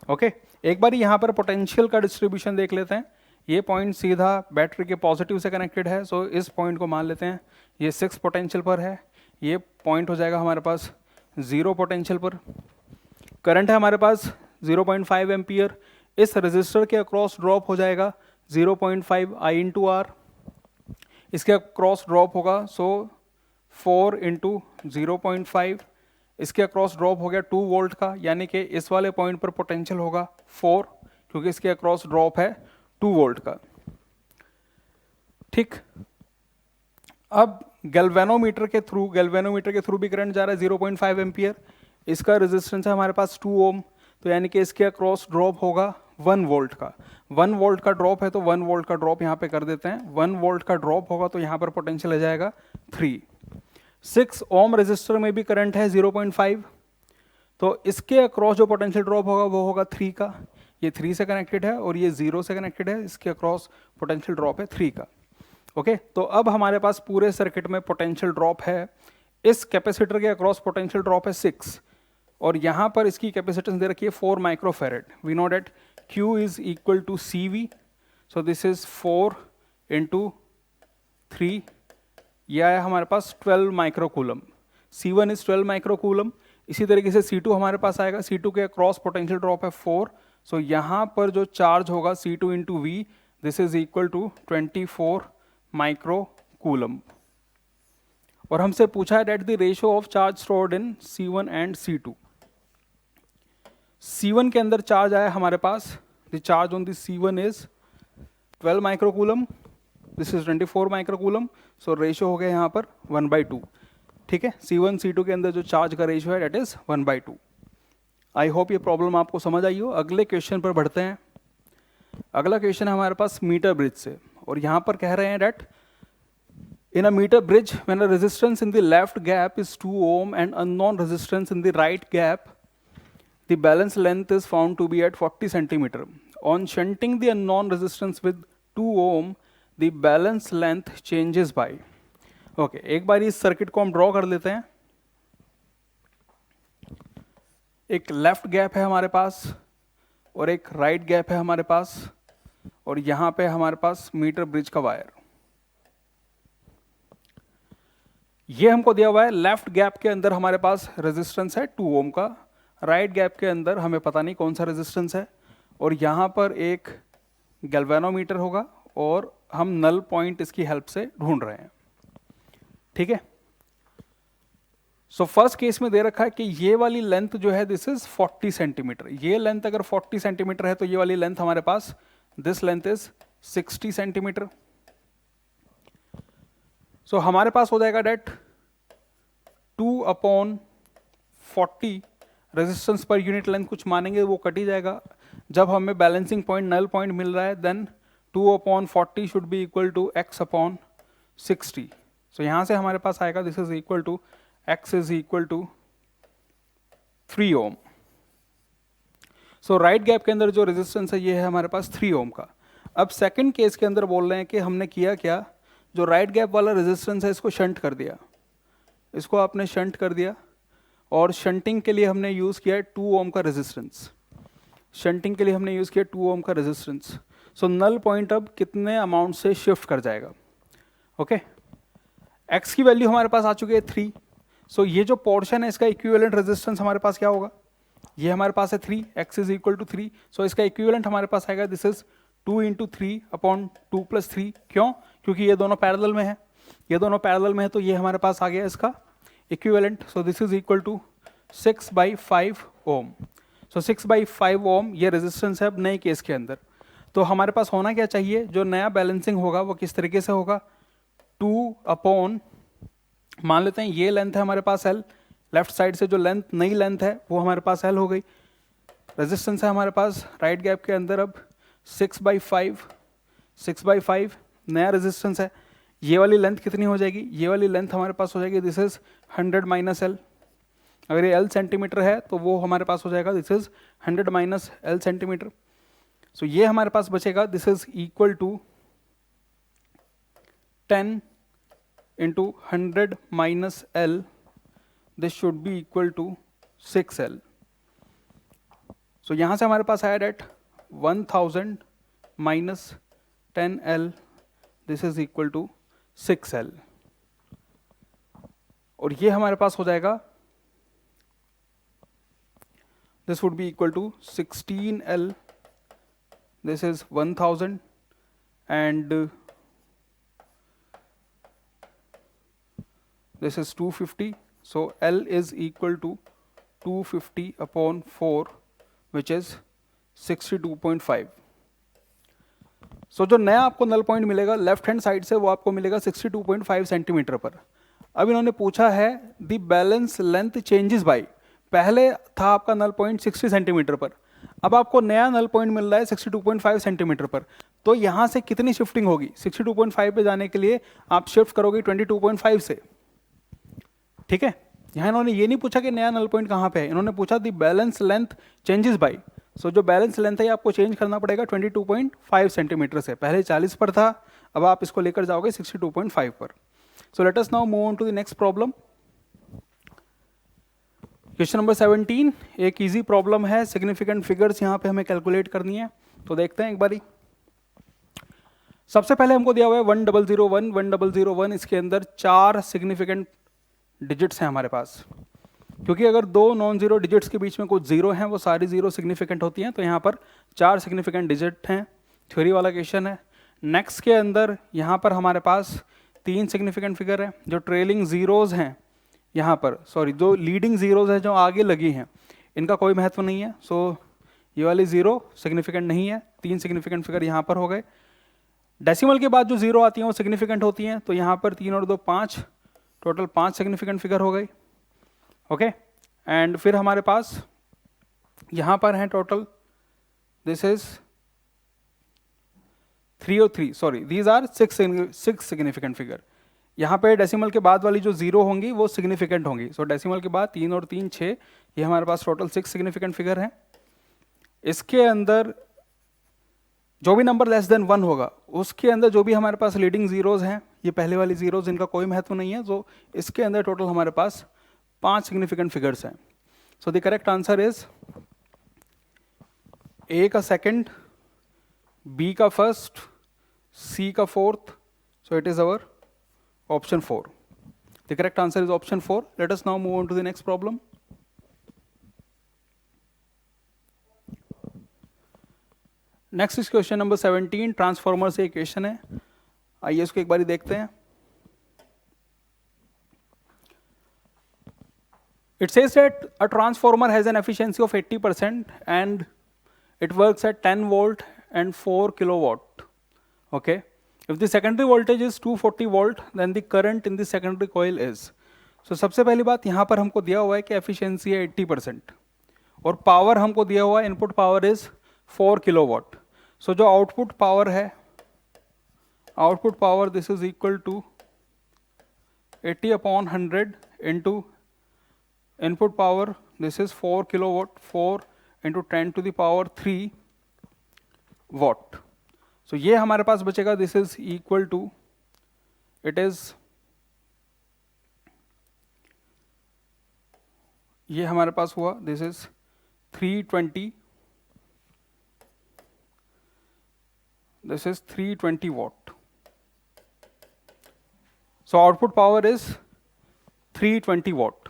Okay, एक बार यहाँ पर potential का distribution देख लेते हैं. ये point सीधा battery के पॉजिटिव से कनेक्टेड है, सो इस पॉइंट को मान लेते हैं ये 6 पोटेंशियल पर है. ये पॉइंट हो जाएगा हमारे पास 0 पोटेंशियल पर. करंट है हमारे पास 0.5 एम्पियर. इस रजिस्टर के अक्रॉस ड्रॉप हो जाएगा 0.5 I × R. इसके अक्रॉस ड्रॉप होगा, सो 4 × 0.5. इसके अक्रॉस ड्रॉप हो गया 2 वोल्ट का, यानी कि इस वाले पॉइंट पर पोटेंशियल होगा 4, क्योंकि इसके अक्रॉस ड्रॉप है 2 वोल्ट का. ठीक. अब गैल्वेनोमीटर के थ्रू भी करंट जा रहा है 0.5 एम्पियर. इसका रेजिस्टेंस है हमारे पास 2 ohm. तो यानी कि इसके अक्रॉस ड्रॉप होगा 1 वोल्ट का। 1 वोल्ट का ड्रॉप है तो 1 वोल्ट का ड्रॉप यहाँ पे कर देते हैं। 1 वोल्ट का ड्रॉप होगा तो यहाँ पर पोटेंशियल आ जाएगा 3। 6 ओम रेजिस्टर में भी करंट है 0.5, तो इसके अक्रॉस जो पोटेंशियल ड्रॉप होगा वो होगा 3 का। ये 3 से कनेक्टेड है और ये 0 से कनेक्टेड है, इसके अक्रॉस पोटेंशियल ड्रॉप है 3 का। ओके, तो अब हमारे पास पूरे सर्किट में पोटेंशियल ड्रॉप है। इस कैपेसिटर के अक्रॉस पोटेंशियल ड्रॉप है 6 और यहाँ पर इसकी कैपेसिटेंस दे रखी है 4 microfarad. We know that Q is equal to CV, so this is 4 into 3, यह आया हमारे पास 12 माइक्रोकूलम। C1 is 12 microcoulomb. इसी तरीके से C2 हमारे पास आएगा। C2 के अक्रॉस पोटेंशियल ड्रॉप है 4, सो यहाँ पर जो चार्ज होगा C2 into V, this is equal to 24 microcoulomb. और हमसे पूछा है that the ratio of charge stored in C1 and C2। C1 के अंदर चार्ज आया हमारे पास, the charge on the C1 is 12 microcoulomb, this is 24 microcoulomb, so ratio हो गया यहाँ पर 1/2। ठीक है, C1 C2 के अंदर जो चार्ज का रेशियो है डेट इज 1/2। आई होप ये प्रॉब्लम आपको समझ आई हो। अगले क्वेश्चन पर बढ़ते हैं। अगला क्वेश्चन है हमारे पास मीटर ब्रिज से, और यहाँ पर कह रहे हैं date in a meter bridge when a resistance in the left gap is 2 ohm and unknown resistance in the right gap, the balance length is found to be at 40 centimeter. On shunting the unknown resistance with 2 ohm, the balance length changes by. Okay, एक बार इस circuit को हम draw कर लेते हैं। एक left gap है हमारे पास और एक राइट गैप है हमारे पास, और यहाँ पे हमारे पास मीटर ब्रिज का वायर। ये हमको दिया हुआ है लेफ्ट गैप के अंदर हमारे पास रेजिस्टेंस है 2 ओम का, राइट गैप के अंदर हमें पता नहीं कौन सा रेजिस्टेंस है, और यहाँ पर एक गैल्वेनोमीटर होगा और हम नल पॉइंट इसकी हेल्प से ढूंढ रहे हैं। ठीक है, सो फर्स्ट केस में दे रखा है कि ये वाली लेंथ जो है दिस इज 40 सेंटीमीटर। ये लेंथ अगर 40 सेंटीमीटर है तो ये वाली लेंथ हमारे पास this length is 60 centimetre. So हमारे पास हो जाएगा that 2/40 resistance per unit length कुछ मानेंगे वो कट ही जाएगा। जब हमें बैलेंसिंग पॉइंट नल पॉइंट मिल रहा है then 2/40 should be equal to x/60। So यहाँ से हमारे पास आएगा this is equal to x is equal to 3 ohm. So right gap के अंदर जो रेजिस्टेंस है ये है हमारे पास 3 ओम का। अब सेकंड केस के अंदर बोल रहे हैं कि हमने किया क्या, जो राइट गैप वाला रेजिस्टेंस है इसको शंट कर दिया, इसको आपने शंट कर दिया, और शंटिंग के लिए हमने यूज़ किया 2 ओम का रेजिस्टेंस। शंटिंग के लिए हमने यूज़ किया 2 ओम का रेजिस्टेंस। सो नल पॉइंट अब कितने अमाउंट से शिफ्ट कर जाएगा। ओके, एक्स की वैल्यू हमारे पास आ चुकी है 3। सो ये जो पोर्शन है इसका इक्विवेलेंट रेजिस्टेंस हमारे पास क्या होगा, ये हमारे पास है 3, एक्स इज इक्वल टू 3। सो इसका इक्विवेलेंट हमारे पास आएगा दिस इज 2 इंटू 3/2 + 3। क्यों, क्योंकि ये दोनों पैरेलल में है, ये दोनों पैरेलल में है, तो ये हमारे पास आ गया इसका equivalent. So this is equal to 6/5 ohm. So 6/5 ohm ये रेजिस्टेंस है अब नए केस के अंदर। तो हमारे पास होना क्या चाहिए, जो नया बैलेंसिंग होगा वो किस तरीके से होगा, 2 मान लेते हैं ये लेंथ है हमारे पास L, लेफ्ट साइड से जो लेंथ नई लेंथ है वो हमारे पास L हो गई। रेजिस्टेंस है हमारे पास राइट गैप के अंदर अब 6/5 नया रेजिस्टेंस है। ये वाली लेंथ कितनी हो जाएगी, ये वाली लेंथ हमारे पास हो जाएगी दिस इज 100 - L। अगर ये L सेंटीमीटर है तो वो हमारे पास हो जाएगा this is 100 - L centimetre. So ये हमारे पास बचेगा this is equal to 10 into 100 - L, this should be equal to 6L। So यहाँ से हमारे पास आया that 1000 - 10L, this is equal to 6L। और ये हमारे पास हो जाएगा this would be equal to 16L, this is 1000 and this is 250. So L is equal to 250/4 which is 62.5. So जो नया आपको नल पॉइंट मिलेगा लेफ्ट हैंड साइड से वो आपको मिलेगा 62.5 सेंटीमीटर पर। अब इन्होंने पूछा है the balance length changes by, पहले था आपका नल पॉइंट 60 सेंटीमीटर पर, अब आपको नया नल पॉइंट मिल रहा है 62.5 सेंटीमीटर पर। तो यहाँ से कितनी शिफ्टिंग होगी? 62.5 पे जाने के लिए आप शिफ्ट करोगे 22.5 से, ठीक है। यहाँ इन्होंने ये नहीं पूछा कि नया नल पॉइंट कहाँ पे है, इन्होंने पूछा the balance length changes by. So जो बैलेंस लेंथ है आपको चेंज करना पड़ेगा 22.5 सेंटीमीटर से, पहले 40 पर था, अब आप इसको लेकर जाओगे 62.5 पर। So let us now move on to the next problem. Question number 17 एक इजी प्रॉब्लम है, सिग्निफिकेंट फिगर्स यहाँ पे हमें कैलकुलेट करनी है, तो देखते हैं एक बारी। सबसे पहले हमको दिया हुआ है 1001 1001, इसके अंदर 4 सिग्निफिकेंट डिजिट्स हैं हमारे पास, क्योंकि अगर 2 नॉन जीरो डिजिट्स के बीच में कुछ जीरो हैं वो सारी जीरो सिग्निफिकेंट होती हैं, तो यहाँ पर 4 सिग्निफिकेंट डिजिट हैं। थ्योरी वाला क्वेश्चन है। नेक्स्ट के अंदर यहाँ पर हमारे पास 3 सिग्निफिकेंट फिगर है, जो ट्रेलिंग जीरोज हैं यहाँ पर, सॉरी जो लीडिंग जीरोज है जो आगे लगी हैं, इनका कोई महत्व नहीं है। सो ये वाली जीरो सिग्निफिकेंट नहीं है। 3 सिग्निफिकेंट फिगर यहाँ पर हो गए। डेसिमल के बाद जो जीरो आती हैं वो सिग्निफिकेंट होती हैं, तो यहाँ पर 3 और 2 5, टोटल 5 सिग्निफिकेंट फिगर हो गई। ओके, एंड फिर हमारे पास यहाँ पर हैं टोटल, दिस इज 3 और 3, sorry these are 6 significant figure. यहाँ पे डेसिमल के बाद वाली जो जीरो होंगी वो सिग्निफिकेंट होंगी। सो डेसिमल के बाद 3 और 3 6, ये हमारे पास टोटल 6 सिग्निफिकेंट फिगर हैं। इसके अंदर जो भी नंबर लेस देन 1 होगा उसके अंदर जो भी हमारे पास लीडिंग जीरोज हैं, ये पहले वाली जीरोज, इनका कोई महत्व नहीं है। जो इसके अंदर टोटल हमारे पास 5 सिग्निफिकेंट फिगर्स हैं। सो the correct answer is a का सेकंड, बी का फर्स्ट, सी का fourth, so it is our option 4. The correct answer is option 4. Let us now move on to the next problem. Next is question number 17. Transformer से equation है, आइए इसको एक बारी देखते हैं। It says that a transformer has an efficiency of 80% and it works at 10 volt and 4 kilowatt. Okay. If the secondary voltage is 240 volt, then the current in the secondary coil is. So सबसे पहली बात यहाँ पर हमको दिया हुआ है कि एफिशिएंसी है 80% और पावर हमको दिया हुआ है, input power is 4 kilowatt. So जो आउटपुट पावर है, output power this is equal to 80/100 into input power, this is 4 kilowatt, 4 into 10 to the power 3 watt. So ये हमारे पास बचेगा, this is equal to, it is, ये हमारे पास हुआ, this is 320, this is 320 watt. So output power is 320 watt,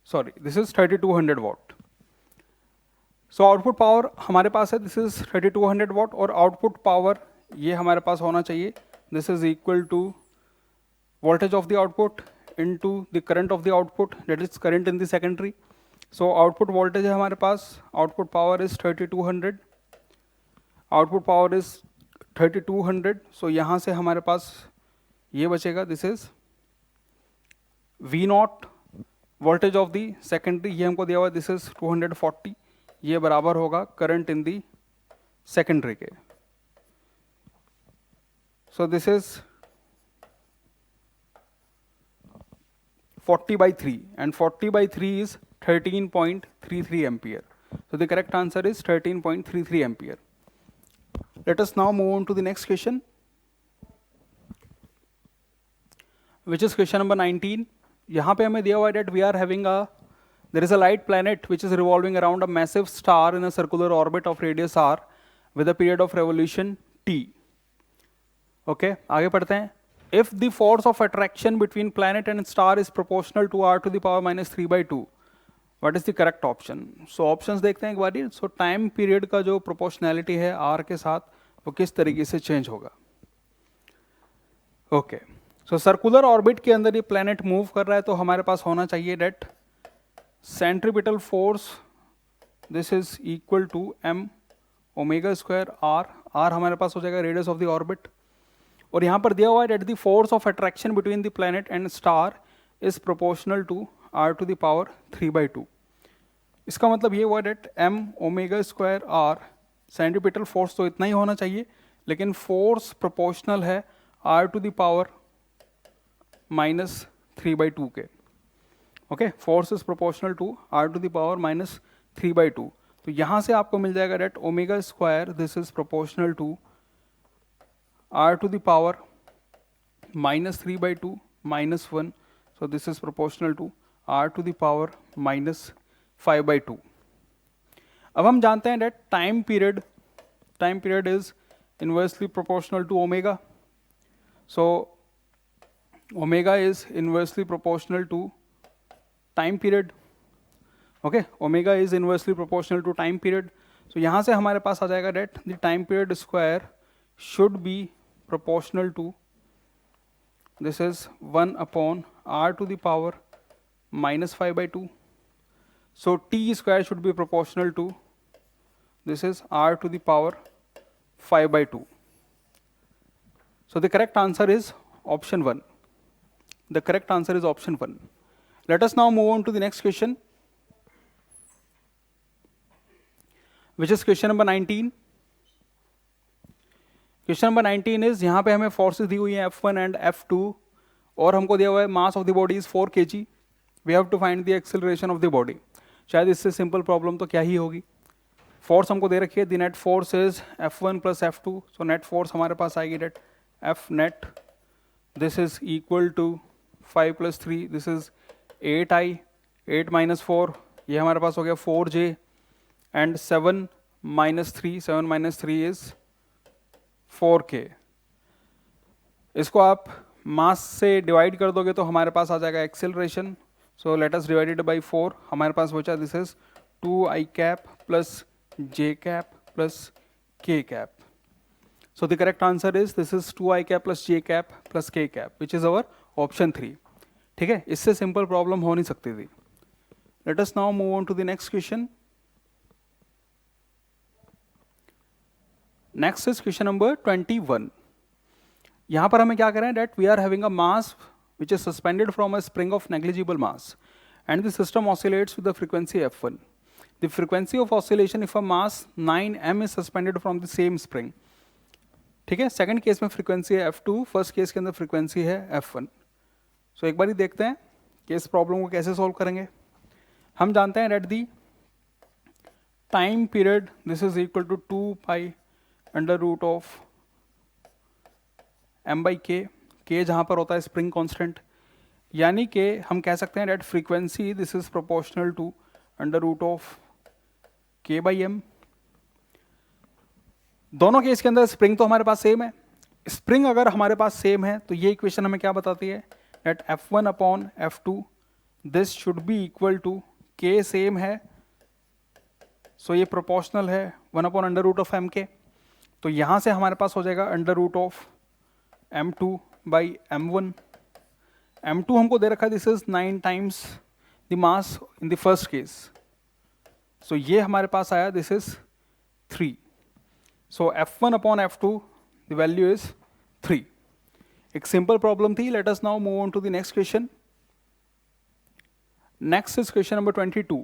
sorry this is 3200 watt. So output power हमारे पास है, दिस इज 3200 वॉट, और आउटपुट पावर ये हमारे पास होना चाहिए, this is equal to voltage of the output into the current of the output, that is current in the secondary. So output voltage है हमारे पास, output power is 3200, output power is 3200। So यहाँ से हमारे पास ये बचेगा, this is V0 voltage of the secondary, ये हमको दिया हुआ है, दिस इज 240, ये बराबर होगा करंट इन दी सेकेंडरी के। सो this is 40/3 and 40/3 is 13.33 ampere. So the correct answer is 13.33 ampere. Let us now move on to the next question, which is question number 19. यहाँ पे हमें दिया हुआ है that we are having a, there is a light planet which is revolving around a massive star in a circular orbit of radius r with a period of revolution t. Okay, आगे पढ़ते हैं. If the force of attraction between planet and star is proportional to r to the power minus 3/2, what is the correct option? So options देखते हैं एक बारी. So time period का जो proportionality है r के साथ, वो किस तरीके से change होगा? Okay. So circular orbit के अंदर ये planet move कर रहा है, तो हमारे पास होना चाहिए that centripetal force, this is equal to m omega square r. r हमारे पास हो जाएगा radius of the orbit. और यहाँ पर दिया हुआ है that the force of attraction between the planet and star इज proportional to r to the power 3/2। इसका मतलब ये हुआ that m omega square r centripetal force तो इतना ही होना चाहिए, लेकिन फोर्स प्रोपोर्शनल है r टू द पावर -3/2 के। Okay, force is proportional to r to the power -3/2। तो यहाँ से आपको मिल जाएगा that omega square this is proportional to r to the power -3/2 -1, so this is proportional to r to the power -5/2। अब हम जानते हैं that time period is inversely proportional to omega, so omega is inversely proportional to time period। okay, omega is inversely proportional to time period, so यहाँ से हमारे पास आ जाएगा that the time period square should be proportional to, this is 1 upon r to the power -5/2, so t square should be proportional to, this is r to the power 5/2। so the correct answer is option 1, the correct answer is option 1। let us now move on to the next question, which is question number 19। Question number 19 is, यहाँ पे हमें forces दी हुई है F1 and F2 और हमको दिया हुआ है mass of the body is 4 kg। We have to find the acceleration of the body. शायद इससे सिंपल प्रॉब्लम तो क्या ही होगी। फोर्स हमको दे रखी है, the net force is F1 plus F2, so net force हमारे पास आएगी that F net, this is equal to 5 + 3, this is 8i, 8 - 4, ये हमारे पास हो गया 4j, एंड 7 - 3, 7 - 3 इज 4k। इसको आप मास से डिवाइड कर दोगे तो हमारे पास आ जाएगा acceleration, so let us divide it by 4, हमारे पास बचा this is 2i cap plus j cap plus k cap. So the correct answer is this is 2i cap plus j cap plus k cap, which is our option 3। ठीक है, इससे simple problem हो नहीं सकती थी। Let us now move on to the next question. Next is question number 21। यहाँ पर हमें क्या करें, that we are having a mass which is suspended from a spring of negligible mass and the system oscillates with the frequency f1। The frequency of oscillation if a mass 9m is suspended from the same spring. ठीक है, second case में frequency है f2, first case के अंदर frequency है f1। सो एक बार ही देखते हैं कि इस प्रॉब्लम को कैसे सॉल्व करेंगे। हम जानते हैं that the time period this is equal to 2π under root of m/k, k जहाँ पर होता है स्प्रिंग कांस्टेंट, यानी कि हम कह सकते हैं that frequency this is proportional to under root of k/m। दोनों केस के अंदर स्प्रिंग तो हमारे पास सेम है। स्प्रिंग अगर हमारे पास सेम है तो ये इक्वेशन हमें क्या बताती है, that F1 upon F2 this should be equal to, k same है, सो ये प्रोपोर्शनल है 1 upon under root of mk। तो यहाँ से हमारे पास हो जाएगा under root of m2/m1। m2 हमको दे रखा है this is 9 times the mass in the first case, so ये हमारे पास आया this is 3। So F1 upon F2 the value is 3। एक सिंपल प्रॉब्लम थी। Let us now move on to the next question. Next is question number 22।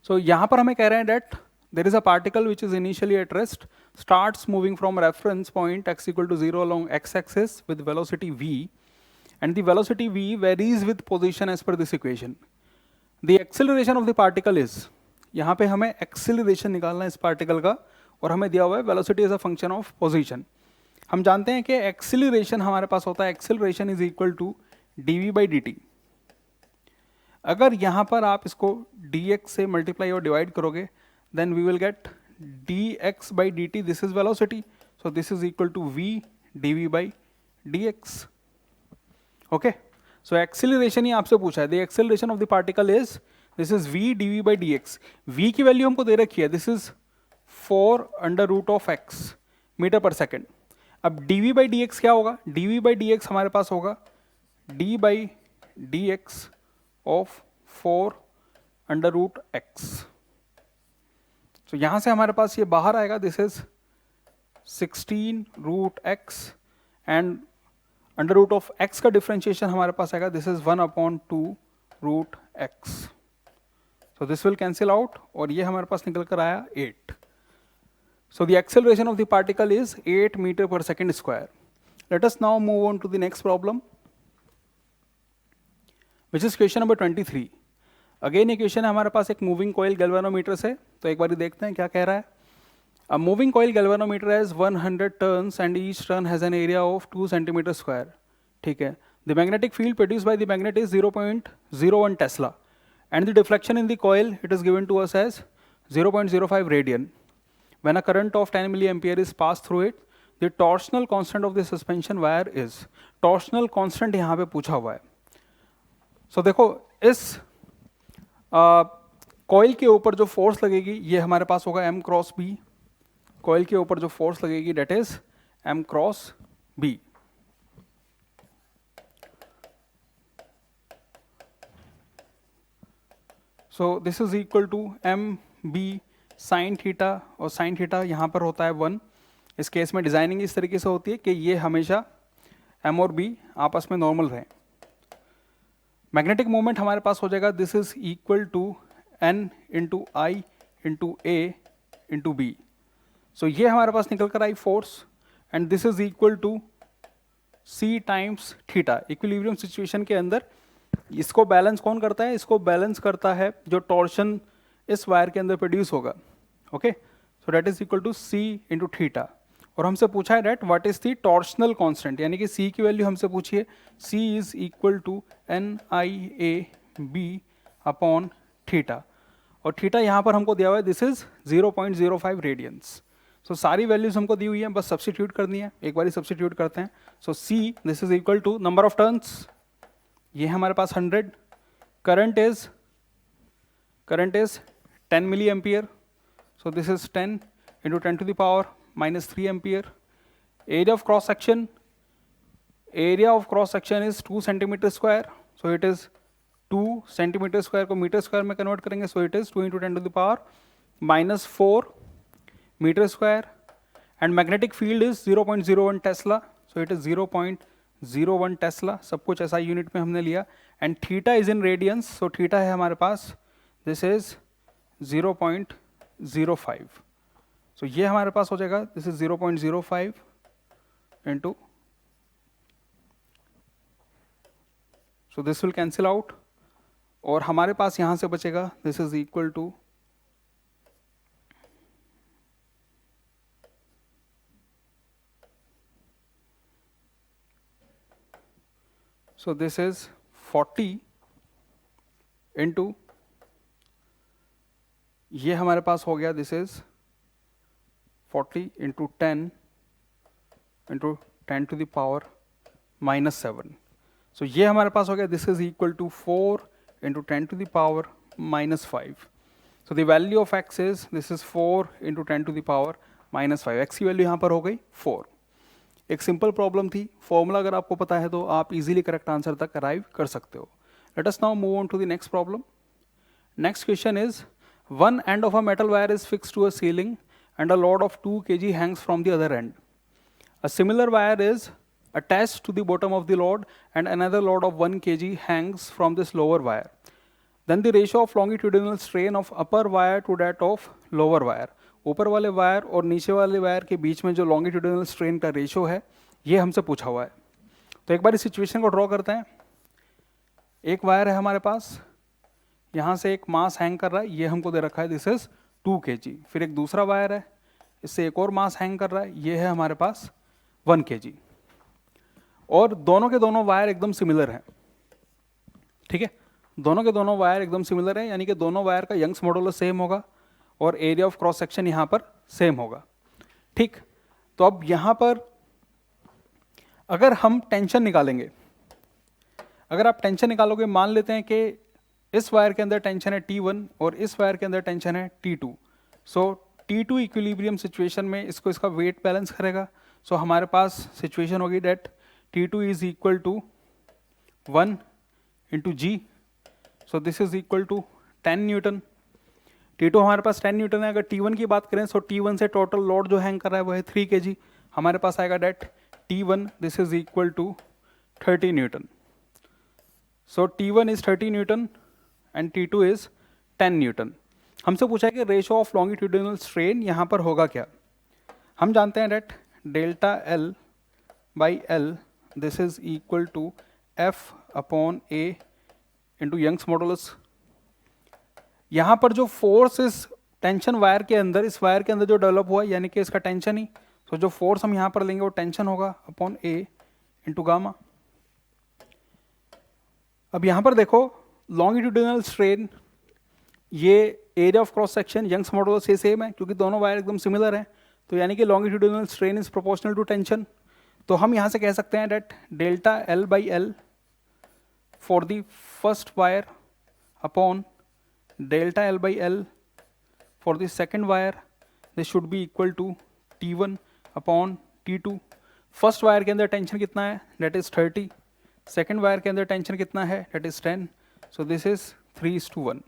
So यहाँ पर हमें कह रहे हैं that there is a particle which is initially at rest, starts moving from reference point x equal to 0 along x-axis with velocity v, and the velocity v varies with position as per this equation. The acceleration of the particle is, यहाँ पे हमें acceleration निकालना है इस particle का, और हमें दिया हुआ है velocity as a function of position। हम जानते हैं कि acceleration हमारे पास होता है acceleration is equal to dv/dt। अगर यहाँ पर आप इसको dx से मल्टीप्लाई और डिवाइड करोगे, then we will get dx/dt, this is velocity, so this is equal to v dv/dx। okay, so acceleration ही आपसे पूछा है, the acceleration of the particle is this is v dv/dx। v की value हमको दे रखी है, this is 4 under root of x metre per second. अब dv/dx क्या होगा, dv/dx हमारे पास होगा d/dx of 4 under root x। तो यहाँ से हमारे पास ये बाहर आएगा, this is 16 root x, and under root of X का डिफरेंशिएशन हमारे पास आएगा, this is 1/2 root X, so this will cancel out और ये हमारे पास निकल कर आया 8. So the acceleration of the particle is 8 meter per second square. Let us now move on to the next problem, which is question number 23. Again ये question है हमारे पास एक moving coil galvanometer से, तो एक बारी देखते हैं क्या कह रहा है. A moving coil galvanometer has 100 turns and each turn has an area of 2 centimeter square. ठीक है. The magnetic field produced by the magnet is 0.01 Tesla and the deflection in the coil it is given to us as 0.05 radian. When a current of 10 milliampere is passed through it, the torsional constant of the suspension wire is. Torsional constant यहाँ पे पूछा हुआ है. So देखो इस coil के ऊपर जो फोर्स लगेगी ये हमारे पास होगा m क्रॉस b. कॉइल के ऊपर जो फोर्स लगेगी that is m cross b. So this is equal to mb sine theta, और साइन थीटा यहाँ पर होता है 1. इस केस में डिजाइनिंग इस तरीके से होती है कि ये हमेशा m और b आपस में नॉर्मल रहें. मैग्नेटिक मोमेंट हमारे पास हो जाएगा, this is equal to n into I into A into B. So ये हमारे पास निकल कर आई force and this is equal to c times theta. Equilibrium situation के अंदर इसको बैलेंस कौन करता है? इसको बैलेंस करता है जो टॉर्शन इस वायर के अंदर प्रोड्यूस होगा. Okay, so that is equal to c into theta. और हमसे पूछा है that what is the torsional constant, यानी कि c की वैल्यू हमसे पूछी है. c is equal to NIAB upon theta, और थीटा यहाँ पर हमको दिया हुआ है, दिस इज 0.05 रेडियंस. सो सारी वैल्यूज हमको दी हुई है, बस सब्स्टिट्यूट करनी है. एक बार सब्स्टिट्यूट करते हैं. So c this is equal to number of turns, ये हमारे पास 100. Current is 10 milliampere, so this is 10 into 10 to the power minus 3 ampere. Area of cross section is 2 centimeter square, so it is 2 centimeter square को meter square में convert करेंगे, so it is 2 into 10 to the power minus 4 meter square. And magnetic field is 0.01 Tesla, so it is 0.01 Tesla. सब कुछ SI unit में हमने लिया. And theta is in radians, so theta है हमारे पास, this is 0.05. So ये हमारे पास हो जाएगा, this is 0.05 into, so this will cancel out और हमारे पास यहां से बचेगा, this is equal to so this is 40 into, ये हमारे पास हो गया, this is 40 into 10 into 10 to the power minus 7. So ये हमारे पास हो गया, this is equal to 4 into 10 to the power minus 5. So the value of x is, this is 4 into 10 to the power minus 5. X की value यहाँ पर हो गई 4. एक सिंपल प्रॉब्लम थी. फॉर्मूला अगर आपको पता है तो आप इजीली करेक्ट आंसर तक अराइव कर सकते हो. Let us now move on to the next problem. Next question is, one end of a metal wire is fixed to a ceiling and a load of 2 kg hangs from the other end. A similar wire is attached to the bottom of the load and another load of 1 kg hangs from this lower wire. Then the ratio of longitudinal strain of upper wire to that of lower wire. ऊपर वाले wire और नीचे वाले wire के बीच में जो longitudinal strain का रेशो है ये हमसे पूछा हुआ है. तो एक बार इस सिचुएशन को ड्रॉ करते हैं. एक वायर है हमारे पास, यहाँ से एक मास हैंग कर रहा है, ये हमको दे रखा है, दिस इज 2 kg. फिर एक दूसरा वायर है, इससे एक और मास हैंग कर रहा है, ये है हमारे पास 1 kg. और दोनों के दोनों वायर एकदम सिमिलर हैं. ठीक है, दोनों के दोनों वायर एकदम सिमिलर है, यानी कि दोनों वायर का यंग्स मॉडुलस सेम होगा और एरिया ऑफ क्रॉस सेक्शन यहाँ पर सेम होगा. ठीक, तो अब यहाँ पर अगर हम टेंशन निकालेंगे, अगर आप टेंशन निकालोगे, मान लेते हैं कि इस वायर के अंदर टेंशन है T1 और इस वायर के अंदर टेंशन है T2. सो T2 इक्विलिब्रियम सिचुएशन में इसको इसका वेट बैलेंस करेगा. सो हमारे पास सिचुएशन होगी that T2 is equal to 1 into G. So this is equal to 10 newton. T2 हमारे पास 10 न्यूटन है. अगर T1 की बात करें, सो T1 से टोटल लोड जो हैंग कर रहा है वो है 3 kg. हमारे पास आएगा that T1 this is equal to 30 newton. So T1 is 30 newton and T2 is 10 newton. हमसे पूछा है कि रेशो ऑफ लॉन्गिट्यूडिनल स्ट्रेन यहाँ पर होगा क्या. हम जानते हैं that delta L by L this is equal to F upon A into Young's modulus. यहाँ पर जो फोर्स इस टेंशन वायर के अंदर, इस वायर के अंदर जो डेवलप हुआ है, यानी कि इसका टेंशन ही, तो जो फोर्स हम यहाँ पर लेंगे वो टेंशन होगा अपॉन A इंटू गामा. अब यहाँ पर देखो लॉन्गिट्यूडिनल स्ट्रेन, ये area of cross section Young's modulus से सेम है क्योंकि दोनों वायर एकदम सिमिलर हैं, तो यानी कि longitudinal strain is proportional to tension. तो हम यहाँ से कह सकते हैं that delta L by L for the first wire upon delta L by L for the second wire, this should be equal to T1 upon T2. First wire के अंदर tension कितना है, that is 30. सेकेंड वायर के अंदर tension कितना है, that is 10. So this is 3:1.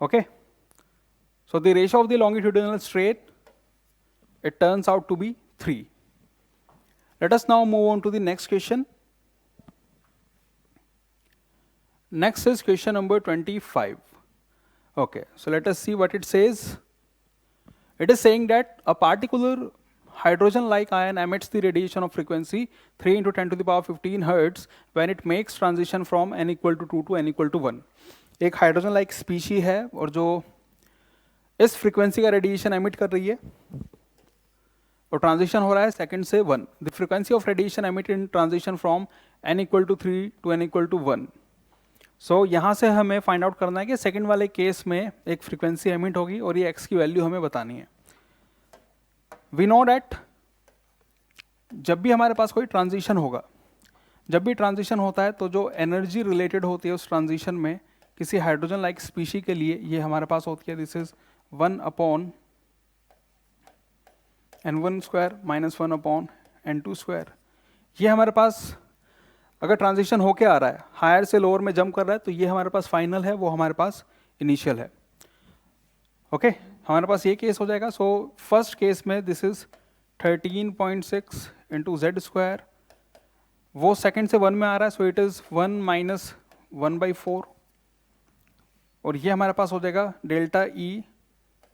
Okay. So the ratio of the longitudinal strain, it turns out to be 3. Let us now move on to the next question. Next is question number 25. Okay, so let us see what it says. It is saying that a particular hydrogen-like ion emits the radiation of frequency 3 into 10 to the power 15 hertz when it makes transition from n equal to 2 to n equal to 1. एक hydrogen like species है और जो इस frequency का radiation emit कर रही है और ट्रांजिशन हो रहा है सेकंड से 1. The frequency of radiation emit in transition from n equal to 3 to n equal to 1. सो यहाँ से हमें फाइंड आउट करना है कि सेकंड वाले केस में एक फ्रीक्वेंसी एमिट होगी और ये x की वैल्यू हमें बतानी है. वी नो डैट जब भी हमारे पास कोई ट्रांजिशन होगा, जब भी ट्रांजिशन होता है तो जो एनर्जी रिलेटेड होती है उस ट्रांजिशन में किसी हाइड्रोजन लाइक स्पीशी के लिए ये हमारे पास होती है, this is 1 upon n1 square minus 1 upon n2 square. ये हमारे पास अगर ट्रांजिशन होके आ रहा है, हायर से लोअर में जंप कर रहा है, तो ये हमारे पास फाइनल है, वो हमारे पास इनिशियल है. ओके, हमारे पास ये केस हो जाएगा. सो फर्स्ट केस में this is 13.6 into Z square, वो सेकंड से 1 में आ रहा है, सो इट इज 1 माइनस 1/4 और ये हमारे पास हो जाएगा डेल्टा ई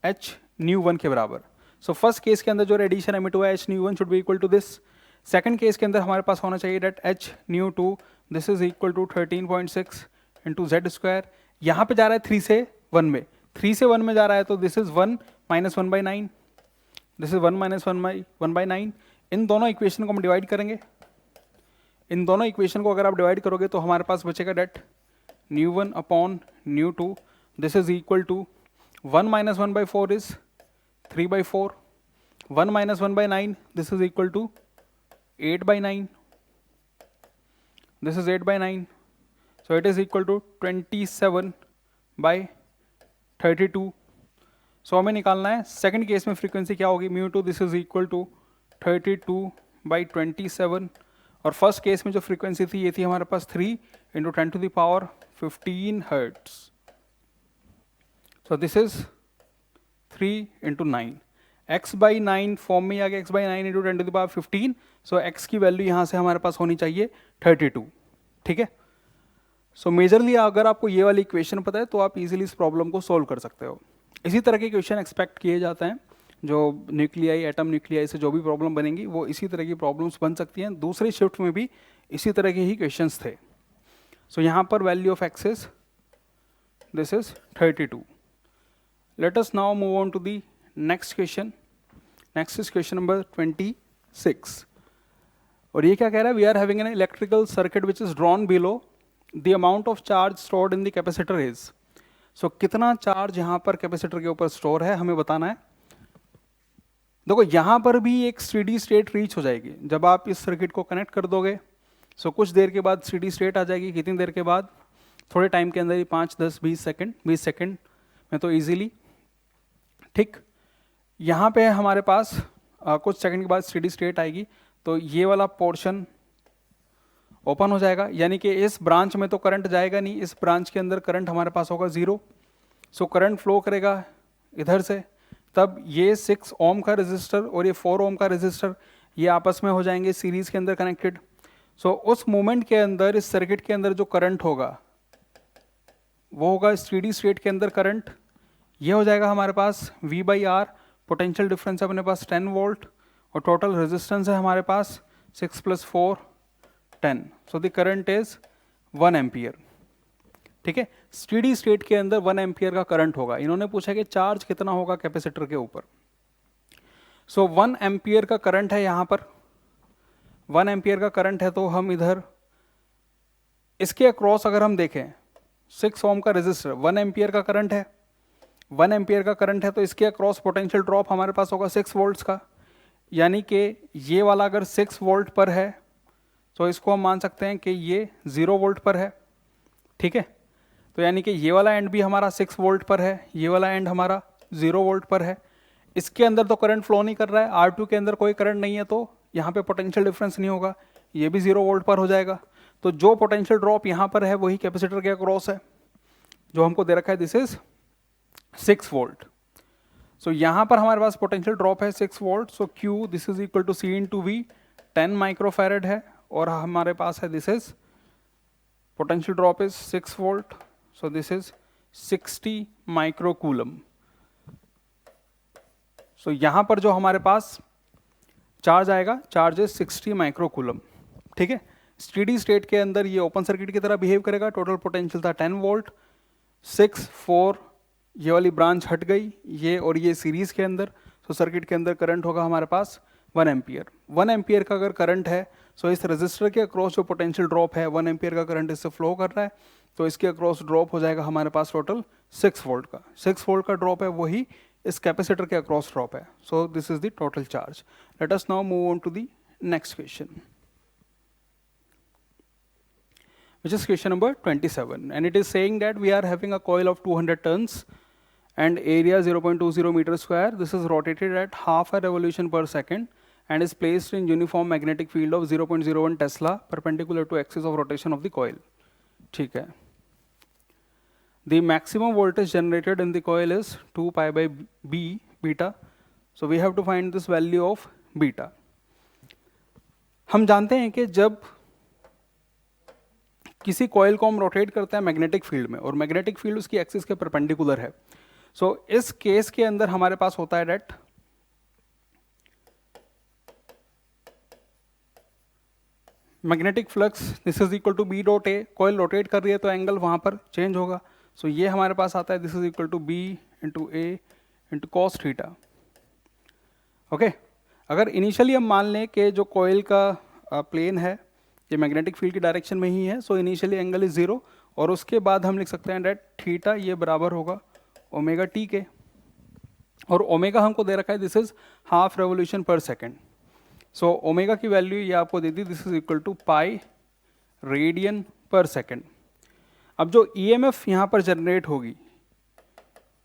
एच न्यू 1 के बराबर. सो फर्स्ट केस के अंदर जो रेडिएशन एमिट हुआ है h nu 1 should be equal to this. Second case के अंदर हमारे पास होना चाहिए that h nu 2 this is equal to 13.6 into Z square. यहाँ पे जा रहा है 3 से 1 में, 3 से 1 में जा रहा है तो this is 1 minus 1/9, this is 1 minus 1/9. इन दोनों इक्वेशन को हम डिवाइड करेंगे. इन दोनों इक्वेशन को अगर आप डिवाइड करोगे तो हमारे पास बचेगा that nu 1 upon nu 2 this is equal to 1 minus 1/4 is 3/4, 1 minus 1/9 this is equal to 8/9, this is 8/9, so it is equal to 27/32. सो हमें निकालना है सेकंड केस में फ्रीक्वेंसी क्या होगी, μ2 दिस इज इक्वल टू 32/27 और फर्स्ट केस में जो frequency थी ये थी हमारे पास 3 into 10 to the power 15 hertz. So this is 3 into 9, x/9 form में आ गया, x/9 into 10 to the power 15. So x की वैल्यू यहाँ से हमारे पास होनी चाहिए 32. ठीक है. सो मेजरली अगर आपको ये वाली इक्वेशन पता है तो आप इजीली इस प्रॉब्लम को सोल्व कर सकते हो. इसी तरह के क्वेश्चन एक्सपेक्ट किए जाते हैं, जो न्यूक्लियाई एटम न्यूक्लियाई से जो भी प्रॉब्लम बनेंगी वो इसी तरह की प्रॉब्लम्स बन सकती हैं. दूसरी शिफ्ट में भी इसी तरह के ही क्वेश्चंस थे. सो यहाँ पर value of x is this is 32. Let us now move on to the next question. Next is question number 26 और ये क्या कह रहा है, we are having an electrical circuit which is drawn below the amount of charge stored in the capacitor is. So कितना charge यहाँ पर capacitor के ऊपर स्टोर है हमें बताना है. देखो यहाँ पर भी एक स्टेडी स्टेट रीच हो जाएगी जब आप इस सर्किट को कनेक्ट कर दोगे. सो कुछ देर के बाद स्टेडी स्टेट आ जाएगी. कितनी देर के बाद, थोड़े टाइम के अंदर ही 5, 10, 20 सेकेंड में तो ईजिली. ठीक, यहाँ पे हमारे पास कुछ सेकंड के बाद स्टेडी स्टेट आएगी तो ये वाला पोर्शन ओपन हो जाएगा, यानी कि इस ब्रांच में तो करंट जाएगा नहीं, इस ब्रांच के अंदर करंट हमारे पास होगा 0. सो करंट फ्लो करेगा इधर से, तब ये 6 ओम का रेजिस्टर और ये 4 ओम का रेजिस्टर ये आपस में हो जाएंगे सीरीज के अंदर कनेक्टेड. सो उस मोमेंट के अंदर इस सर्किट के अंदर जो करंट होगा वो होगा स्टेडी स्टेट के अंदर करंट, ये हो जाएगा हमारे पास V by R, potential difference है अपने पास 10 वोल्ट और टोटल रेजिस्टेंस है हमारे पास 6 + 4 10, so the current is 1 ampere. ठीक है, स्टेडी स्टेट के अंदर 1 एम्पियर का करंट होगा। इन्होंने पूछा कि चार्ज कितना होगा कैपेसिटर के ऊपर। सो 1 एम्पियर का करंट है यहाँ पर, 1 एम्पियर का करंट है, तो हम इधर इसके अक्रॉस अगर हम देखें 6 ओम का रेजिस्टर, 1 एम्पियर का करंट है, 1 एम्पियर का करंट है, तो इसके अक्रॉस पोटेंशियल ड्रॉप हमारे पास होगा 6 वोल्ट्स का, यानी कि ये वाला अगर 6 वोल्ट पर है तो इसको हम मान सकते हैं कि ये 0 वोल्ट पर है। ठीक है, तो यानी कि ये वाला एंड भी हमारा 6 वोल्ट पर है, ये वाला एंड हमारा 0 वोल्ट पर है। इसके अंदर तो करंट फ्लो नहीं कर रहा है, R2 के अंदर कोई करंट नहीं है, तो यहाँ पे पोटेंशियल डिफरेंस नहीं होगा, ये भी 0 वोल्ट पर हो जाएगा। तो जो पोटेंशियल ड्रॉप यहाँ पर है वही कैपेसिटर के अक्रॉस है, जो हमको दे रखा है, दिस इज 6 वोल्ट। सो यहाँ पर हमारे पास पोटेंशियल ड्रॉप है 6 volt, so Q this is equal to C into V, 10 microfarad है, और हमारे पास है this is potential drop is 6 volt, so this is 60 microcoulomb. So यहाँ पर जो हमारे पास चार्ज आएगा, चार्ज इज 60 माइक्रोकूलम। ठीक है, स्टेडी स्टेट के अंदर ये ओपन सर्किट की तरह बिहेव करेगा। टोटल पोटेंशियल था 10 वोल्ट, 6 4 ये वाली ब्रांच हट गई, ये और ये सीरीज के अंदर, तो सर्किट के अंदर करंट होगा हमारे पास 1 एम्पियर। 1 एम्पियर का अगर करंट है, सो इस रेजिस्टर के अक्रॉस जो पोटेंशियल ड्रॉप है, 1 एम्पियर का करंट इससे फ्लो कर रहा है, तो इसके अक्रॉस ड्रॉप हो जाएगा हमारे पास टोटल 6 वोल्ट का। 6 वोल्ट का ड्रॉप है, वही इस कैपेसिटर के अक्रॉस ड्रॉप है। So this is the total charge. Let us now move on to the next question, which is question number 27, and it is saying that we are having a coil of 200 turns and area 0.20 meter square. This is rotated at half a revolution per second and is placed in uniform magnetic field of 0.01 Tesla perpendicular to axis of rotation of the coil. ठीक है, the maximum voltage generated in the coil is 2 pi by b beta, so we have to find this value of beta. हम जानते हैं कि जब किसी coil को हम रोटेट करते हैं मैग्नेटिक फील्ड में, और मैग्नेटिक फील्ड उसकी एक्सिस के परपेंडिकुलर है, सो इस केस के अंदर हमारे पास होता है that magnetic flux this is equal to B dot A. Coil rotate कर रही है तो एंगल वहां पर चेंज होगा, सो ये हमारे पास आता है this is equal to B into A into cos theta. Okay, अगर इनिशियली हम मान लें कि जो कॉइल का प्लेन है ये मैग्नेटिक फील्ड की डायरेक्शन में ही है, सो इनिशियली एंगल इज 0, और उसके बाद हम लिख सकते हैं डेट थीटा ये बराबर होगा ओमेगा टी के, और ओमेगा हमको दे रखा है this is half revolution per second. So omega की वैल्यू ये आपको दे दी, this is equal to pi radian per second. अब जो ईएमएफ यहाँ पर जनरेट होगी,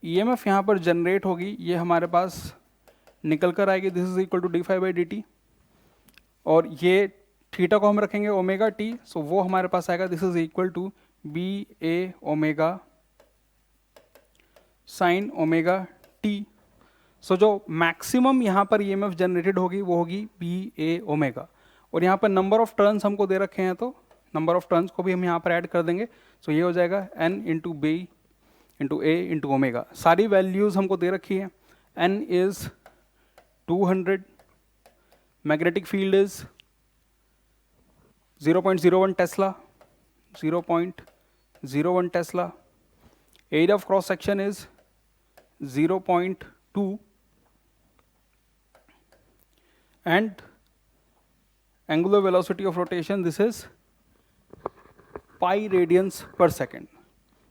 ईएमएफ यहाँ पर जनरेट होगी, ये हमारे पास निकल कर आएगी, this is equal to d phi by d t, और ये थीटा को हम रखेंगे ओमेगा टी, सो वो हमारे पास आएगा this is equal to B A omega sine omega T. So जो मैक्सिमम यहाँ पर ईएमएफ जनरेटेड होगी वो होगी बी ए ओमेगा, और यहाँ पर नंबर ऑफ टर्न्स हमको दे रखे हैं, तो नंबर ऑफ टर्न्स को भी हम यहाँ पर ऐड कर देंगे, सो ये हो जाएगा N into B into A into omega. सारी वैल्यूज हमको दे रखी है, N is 200, magnetic field is 0.01 Tesla, 0.01 Tesla, area of cross section is 0.2, and angular velocity of rotation this is pi radians per second.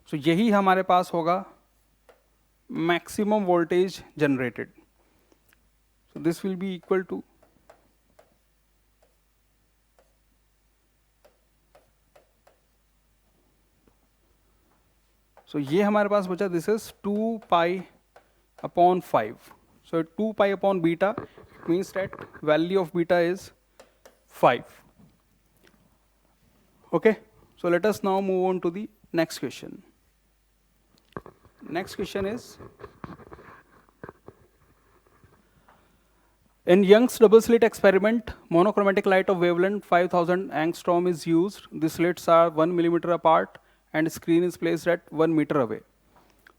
So यही हमारे पास होगा maximum voltage generated. So this will be equal to so ये हमारे पास बचा this is 2 pi upon 5, so 2 pi upon beta, it means that value of beta is 5. Okay, so let us now move on to the next question. Next question is In Young's double slit experiment, monochromatic light of wavelength 5000 angstrom is used. The slits are 1 millimeter apart and screen is placed at 1 meter away.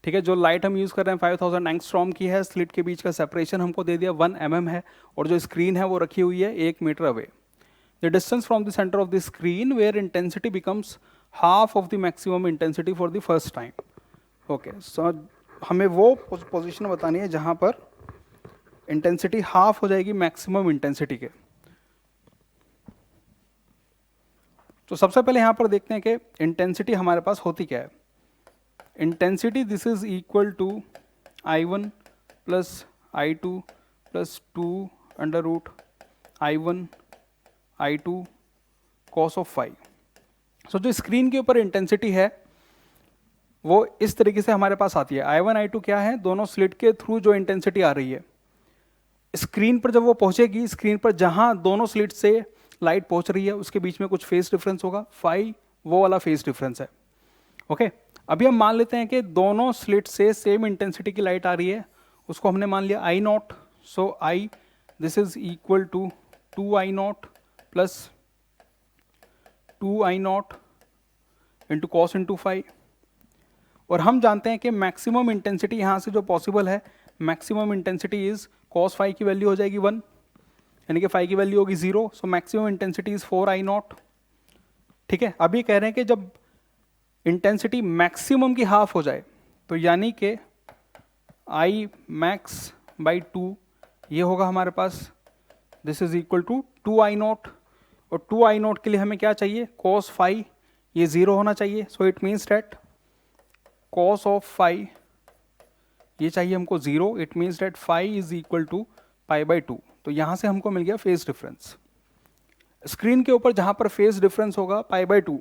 ठीक है, जो light हम use कर रहे हैं 5000 angstrom की है, slit के बीच का सेपरेशन हमको दे दिया 1 mm है, और जो स्क्रीन है वो रखी हुई है 1 metre away. The distance from the centre of the screen where intensity becomes half of the maximum intensity for the first time. Okay, so हमें वो पोजिशन बतानी है जहाँ पर इंटेंसिटी हाफ हो जाएगी मैक्सिमम इंटेंसिटी के. तो सबसे पहले यहाँ पर देखते हैं कि इंटेंसिटी हमारे पास होती क्या है. Intensity this is equal to I1 plus I2 plus 2 under root I1 I2 cos of phi. So जो स्क्रीन के ऊपर इंटेंसिटी है वो इस तरीके से हमारे पास आती है. I1 I2 क्या है, दोनों स्लिट के थ्रू जो इंटेंसिटी आ रही है, स्क्रीन पर जब वो पहुंचेगी, स्क्रीन पर जहां दोनों स्लिट से लाइट पहुंच रही है उसके बीच में कुछ फेस डिफरेंस होगा, फाई वो वाला फेस डिफरेंस है. ओके, अभी हम मान लेते हैं कि दोनों स्लिट से सेम इंटेंसिटी की लाइट आ रही है, उसको हमने मान लिया I naught. So I this is equal to 2I naught plus 2I naught into cos into phi. और हम जानते हैं कि मैक्सिमम इंटेंसिटी यहाँ से जो पॉसिबल है, maximum intensity is cos phi की वैल्यू हो जाएगी 1, यानी कि फाई की वैल्यू होगी 0. So maximum intensity is 4I not. ठीक है, अभी कह रहे हैं कि जब इंटेंसिटी मैक्सिमम की हाफ हो जाए तो यानी कि I मैक्स बाई 2 ये होगा हमारे पास, this is equal to 2I naught. और 2I नॉट के लिए हमें क्या चाहिए, कॉस फाई ये 0 होना चाहिए. So it means that cos of phi ये चाहिए हमको 0. It means that phi is equal to pi by 2. तो यहाँ से हमको मिल गया फेस डिफरेंस. स्क्रीन के ऊपर जहाँ पर फेस डिफरेंस होगा पाई बाई 2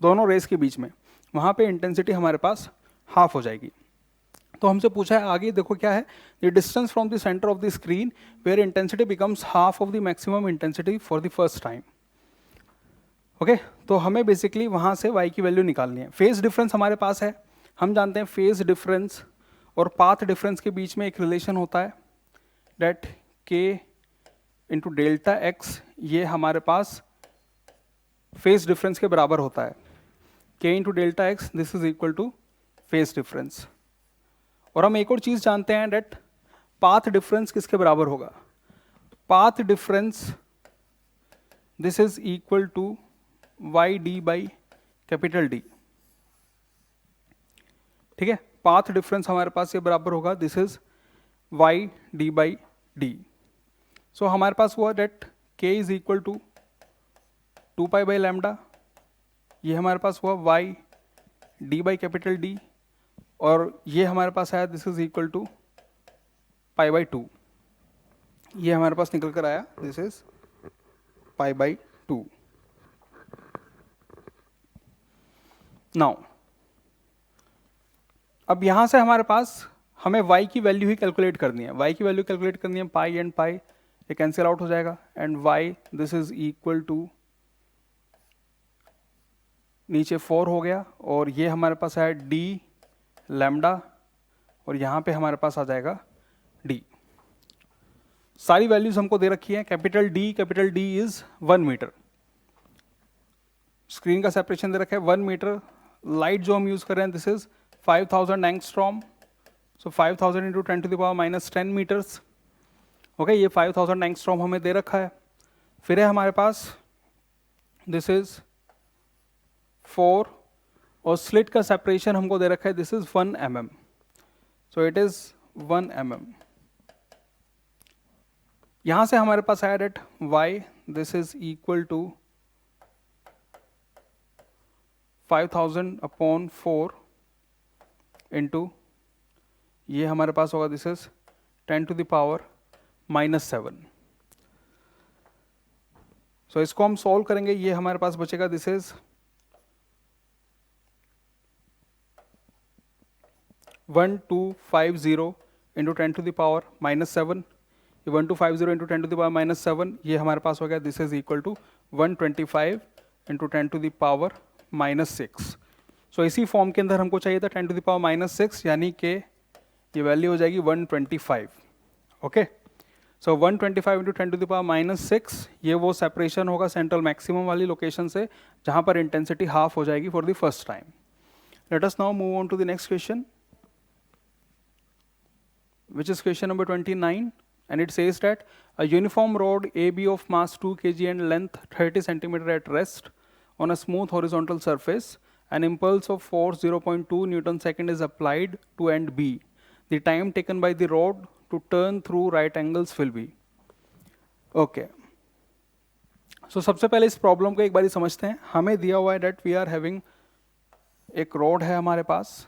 दोनों रेस के बीच में, वहाँ पे इंटेंसिटी हमारे पास हाफ हो जाएगी. तो हमसे पूछा है आगे, देखो क्या है, the distance from the centre of the screen where intensity becomes half of the maximum intensity for the first time. Okay, तो हमें बेसिकली वहाँ से y की वैल्यू निकालनी है. फेस डिफरेंस हमारे पास है, हम जानते हैं फेस डिफरेंस और पाथ डिफरेंस के बीच में एक रिलेशन होता है, that k into delta x, ये हमारे पास फेस डिफरेंस के बराबर होता है. k into delta x this is equal to phase difference. और हम एक और चीज़ जानते हैं, डेट पाथ डिफरेंस किसके बराबर होगा, path difference this is equal to Y D by capital D. ठीक है, पाथ डिफरेंस हमारे पास ये बराबर होगा, this is Y D by D. So हमारे पास हुआ that k is equal to 2 pi by lambda, ये हमारे पास हुआ Y D by capital D, और ये हमारे पास आया this is equal to pi by 2. ये हमारे पास निकल कर आया this is pi by 2. Now अब यहाँ से हमारे पास हमें y की वैल्यू ही कैलकुलेट करनी है. y की वैल्यू कैलकुलेट करनी है, पाई एंड पाई ये कैंसिल आउट हो जाएगा, and y this is equal to नीचे 4 हो गया, और ये हमारे पास है d लैम्डा, और यहाँ पे हमारे पास आ जाएगा d. सारी वैल्यूज हमको दे रखी है. Capital D is 1 metre, screen का सेपरेशन दे रखा है 1 मीटर. लाइट जो हम यूज कर रहे हैं this is 5000 angstrom, so 5000 into 10 to the power minus 10 metres. Okay, ये 5000 एंगस्ट्रॉम हमें दे रखा है. फिर है हमारे पास दिस इज 4, और स्लिट का सेपरेशन हमको दे रखा है this is 1 mm, so it is 1 mm. यहां से हमारे पास आया that y this is equal to 5000 upon 4 into ये हमारे पास होगा this is 10 to the power minus 7. So इसको हम सॉल्व करेंगे, ये हमारे पास बचेगा this is 1250 into 10 to the power minus 7. ये 1250 into 10 to the power minus 7 ये हमारे पास हो गया this is equal to 125 into 10 to the power minus 6. So इसी फॉर्म के अंदर हमको चाहिए था 10 टू द पावर माइनस 6, यानी कि ये वैल्यू हो जाएगी 125. ओके, सो 125 इंटू 10⁻⁻6 ये वो सेपरेशन होगा सेंट्रल मैक्सिमम वाली लोकेशन से जहाँ पर इंटेंसिटी हाफ हो जाएगी for the first time. Let us now move on to the next question, which is question number 29, and it says that a uniform rod AB of mass 2 kg and length 30 cm at rest on a smooth horizontal surface, an impulse of force 0.2 Newton second is applied to end B. The time taken by the rod to turn through right angles will be. Okay. So सबसे पहले इस problem को एक बारी समझते हैं. हमें दिया हुआ है that we are having एक रॉड है हमारे पास,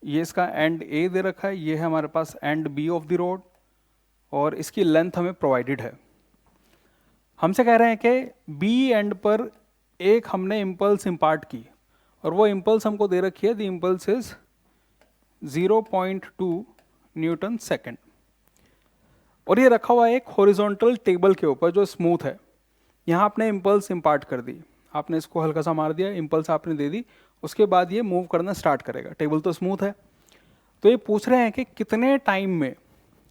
ये इसका एंड ए दे रखा है, ये है हमारे पास end B of the rod, और इसकी लेंथ हमें प्रोवाइडेड है. हमसे कह रहे हैं कि बी एंड पर एक हमने इम्पल्स इम्पार्ट की और वो इम्पल्स हमको दे रखी है, the impulse is 0.2 Newton second, और ये रखा हुआ है एक हॉरिजॉन्टल टेबल के ऊपर जो स्मूथ है. यहाँ आपने इम्पल्स इम्पार्ट कर दी, आपने इसको हल्का सा मार दिया, इम्पल्स आपने दे दी, उसके बाद ये मूव करना स्टार्ट करेगा. टेबल तो स्मूथ है. तो ये पूछ रहे हैं कि कितने टाइम में,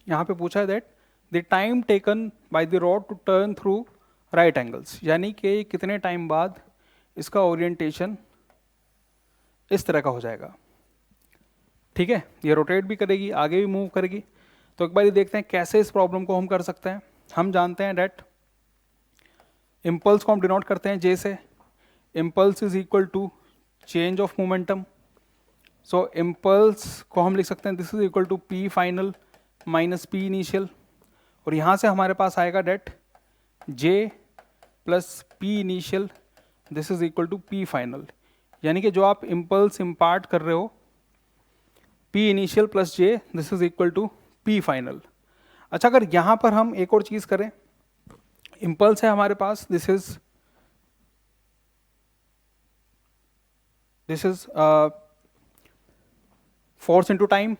यहाँ पे पूछा है that the time taken by the rod to turn through right angles, यानी कि कितने टाइम बाद इसका ओरिएंटेशन इस तरह का हो जाएगा. ठीक है, ये रोटेट भी करेगी, आगे भी मूव करेगी. तो एक बार ये देखते हैं कैसे इस प्रॉब्लम को हम कर सकते हैं. हम जानते हैं दैट इम्पल्स को हम डिनोट करते हैं जे से. Impulse is equal to change of momentum. So impulse को हम लिख सकते हैं this is equal to P final minus p initial, और यहाँ से हमारे पास आएगा that J plus p initial, this is equal to P final. यानी कि जो आप इम्पल्स इम्पार्ट कर रहे हो p initial plus J, this is equal to P final. अच्छा, अगर यहाँ पर हम एक और चीज़ करें, इम्पल्स है हमारे पास, this is force into time.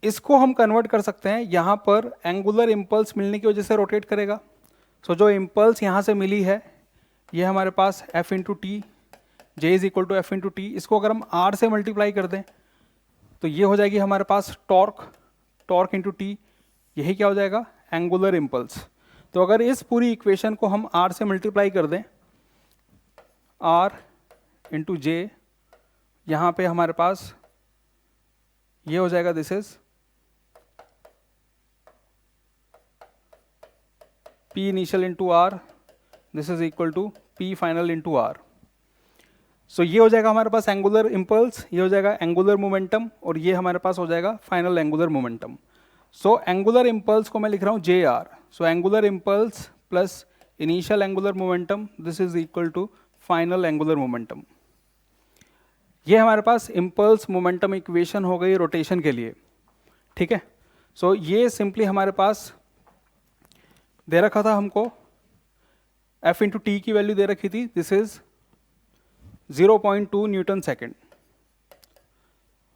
इसको हम कन्वर्ट कर सकते हैं, यहाँ पर एंगुलर इम्पल्स मिलने की वजह से रोटेट करेगा. सो जो इम्पल्स यहाँ से मिली है ये हमारे पास F into t, J is equal to F into t. इसको अगर हम आर से मल्टीप्लाई कर दें तो ये हो जाएगी हमारे पास टॉर्क, टॉर्क इंटू टी. यही क्या हो जाएगा, एंगुलर इम्पल्स. तो अगर इस पूरी इक्वेशन को हम आर से मल्टीप्लाई कर दें, आर इंटू जे, यहाँ पे हमारे पास ये हो जाएगा this is P initial into r, this is equal to P final into r. So ये हो जाएगा हमारे पास एंगुलर इम्पल्स, ये हो जाएगा एंगुलर मोमेंटम, और ये हमारे पास हो जाएगा final angular momentum. So angular impulse को मैं लिख रहा हूँ J r. So angular impulse plus initial angular momentum, this is equal to final angular momentum. ये हमारे पास इम्पल्स मोमेंटम इक्वेशन हो गई रोटेशन के लिए. ठीक है, सो ये सिंपली हमारे पास दे रखा था हमको, एफ इंटू टी की वैल्यू दे रखी थी, दिस इज 0.2 न्यूटन सेकेंड,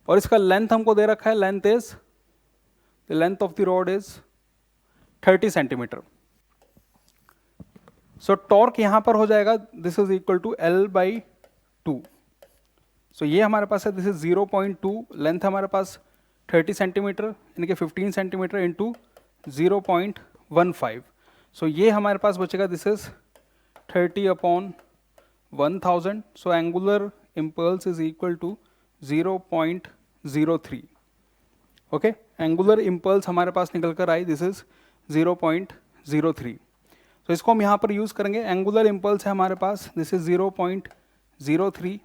और इसका लेंथ हमको दे रखा है, length is the length of the rod is 30 centimetre. So torque यहां पर हो जाएगा, this is equal to L by 2. सो ये हमारे पास है, दिस इज 0.2, लेंथ हमारे पास 30 सेंटीमीटर यानी कि 15 सेंटीमीटर इंटू 0.15. सो ये हमारे पास बचेगा, this is 30/1000. So angular impulse is equal to 0.03. Okay, angular impulse हमारे पास निकल कर आई, दिस इज 0.03. तो इसको हम यहाँ पर यूज़ करेंगे. एंगुलर इम्पल्स है हमारे पास, this is 0.03.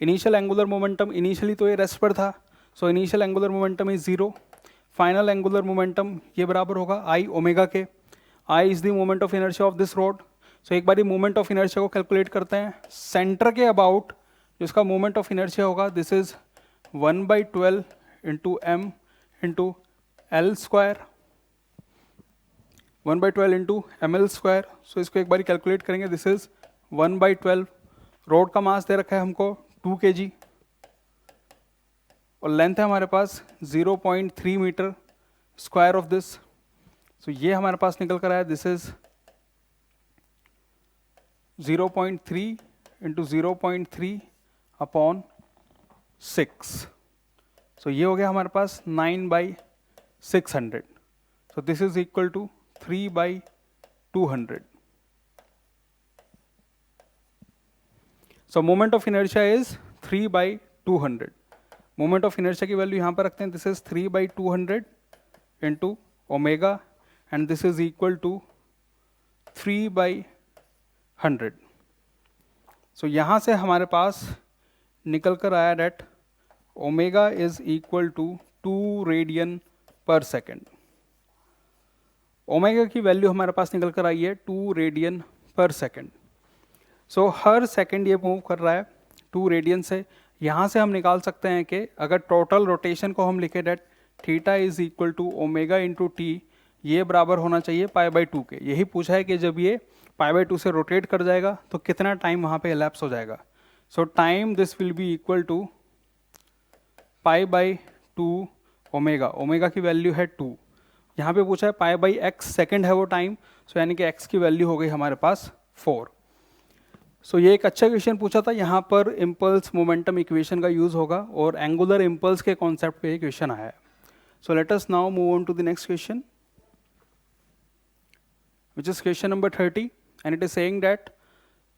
Initial angular momentum, initially तो ये रेस्ट पर था, so initial angular momentum is 0. Final angular momentum ये बराबर होगा आई ओमेगा के. I is the moment of inertia of this rod. So एक बार मोमेंट ऑफ इनर्शिया को कैलकुलेट करते हैं. सेंटर के अबाउट जो इसका मोमेंट ऑफ इनर्शिया होगा, this is 1/12 into M into L square, 1/12 into M L square. So इसको एक बार कैलकुलेट करेंगे, दिस इज 1/12. रोड का मास दे रखा है हमको 2 kg, और लेंथ है हमारे पास 0.3 metre square of this. So ये हमारे पास निकल कर आया, this is 0.3 into 0.3 upon 6. So ये हो गया हमारे पास 9/600. So this is equal to 3/200. So moment of inertia is 3/200. Moment of inertia की वैल्यू यहाँ पर रखते हैं. This is 3/200 into omega and this is equal to 3/100. So यहाँ से हमारे पास निकल कर आया that omega is equal to 2 radian per second. Omega की वैल्यू हमारे पास निकल कर आई है 2 रेडियन पर सेकेंड. सो हर सेकेंड ये मूव कर रहा है 2 रेडियन से. यहाँ से हम निकाल सकते हैं कि अगर टोटल रोटेशन को हम लिखे that theta is equal to omega into T, ये बराबर होना चाहिए π/2 के. यही पूछा है कि जब ये π/2 से रोटेट कर जाएगा तो कितना टाइम वहाँ पे एलैप्स हो जाएगा. So time this will be equal to π/2 omega. Omega की वैल्यू है 2. यहाँ पे पूछा है π/x सेकेंड है वो टाइम. सो यानी कि x की वैल्यू हो गई हमारे पास 4. सो ये एक अच्छा क्वेश्चन पूछा था. यहाँ पर इम्पल्स मोमेंटम इक्वेशन का यूज होगा और एंगुलर इम्पल्स के कॉन्सेप्ट पे ये क्वेश्चन आया है. So let us now move on to the next question, which is question number 30, and it is saying that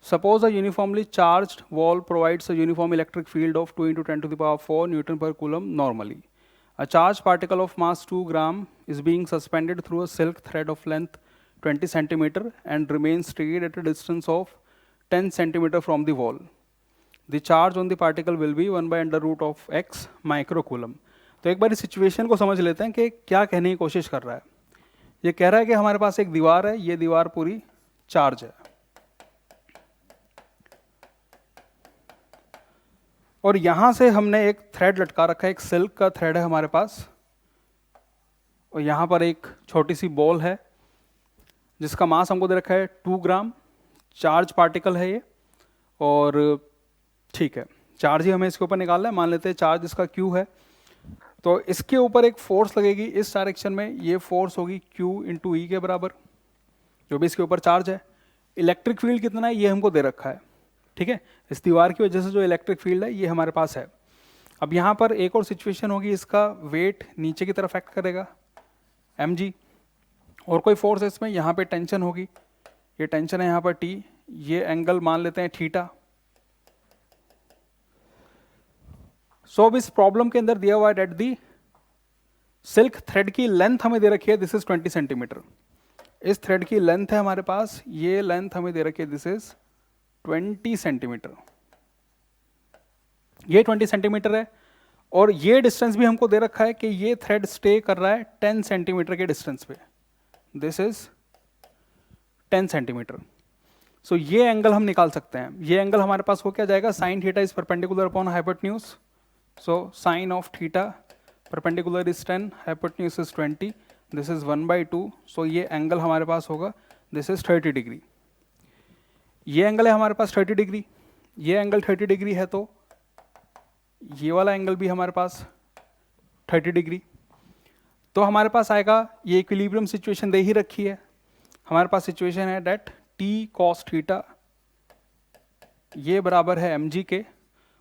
suppose a uniformly charged wall provides a uniform electric field of 2 × 10⁴ Newton per coulomb normally. A charged particle of mass 2 gram is being suspended through a silk thread of length 20 cm and remains stayed at a distance of 10 cm from the wall. The charge on the particle will be 1/√(x) microcoulomb. तो एक बार इस situation को समझ लेते हैं कि क्या कहने की कोशिश कर रहा है. ये कह रहा है कि हमारे पास एक दीवार है, ये दीवार पूरी चार्ज है और यहां से हमने एक थ्रेड लटका रखा है, एक सिल्क का थ्रेड है हमारे पास, और यहां पर एक छोटी सी बॉल है जिसका मास हमको दे रखा है 2 ग्राम. चार्ज पार्टिकल है ये और ठीक है, चार्ज ही हमें इसके ऊपर निकालना है. मान लेते हैं चार्ज इसका Q है, तो इसके ऊपर एक फोर्स लगेगी इस डायरेक्शन में. ये फोर्स होगी Q × E के बराबर, जो भी इसके ऊपर चार्ज है. इलेक्ट्रिक फील्ड कितना है ये हमको दे रखा है. ठीक है, इस दीवार की वजह से जो इलेक्ट्रिक फील्ड है ये हमारे पास है. अब यहाँ पर एक और सिचुएशन होगी, इसका वेट नीचे की तरफ एक्ट करेगा mg, और कोई फोर्स है इसमें, यहाँ पे टेंशन होगी, ये टेंशन है यहाँ पर T, ये एंगल मान लेते हैं थीटा. सो अब इस प्रॉब्लम के अंदर दिया हुआ है डेट दी सिल्क थ्रेड की लेंथ हमें दे रखी है, दिस इज 20 सेंटीमीटर. इस थ्रेड की लेंथ है हमारे पास, ये लेंथ हमें दे रखी है, दिस इज 20 सेंटीमीटर. ये 20 सेंटीमीटर है और ये डिस्टेंस भी हमको दे रखा है कि ये थ्रेड स्टे कर रहा है 10 सेंटीमीटर के डिस्टेंस पे. This is 10 centimetre. सो ये एंगल हम निकाल सकते हैं. ये एंगल हमारे पास हो क्या जाएगा, sine theta is perpendicular upon hypotenuse. So sine of theta perpendicular is 10, hypotenuse is 20, this is 1/2. So ये एंगल हमारे पास होगा, this is 30 डिग्री. ये एंगल है हमारे पास 30 डिग्री, ये एंगल 30 डिग्री है, तो ये वाला एंगल भी हमारे पास 30 डिग्री. तो हमारे पास आएगा, ये इक्विलिब्रियम सिचुएशन दे ही रखी है. हमारे पास सिचुएशन है डेट T cos थीटा ये बराबर है mg के,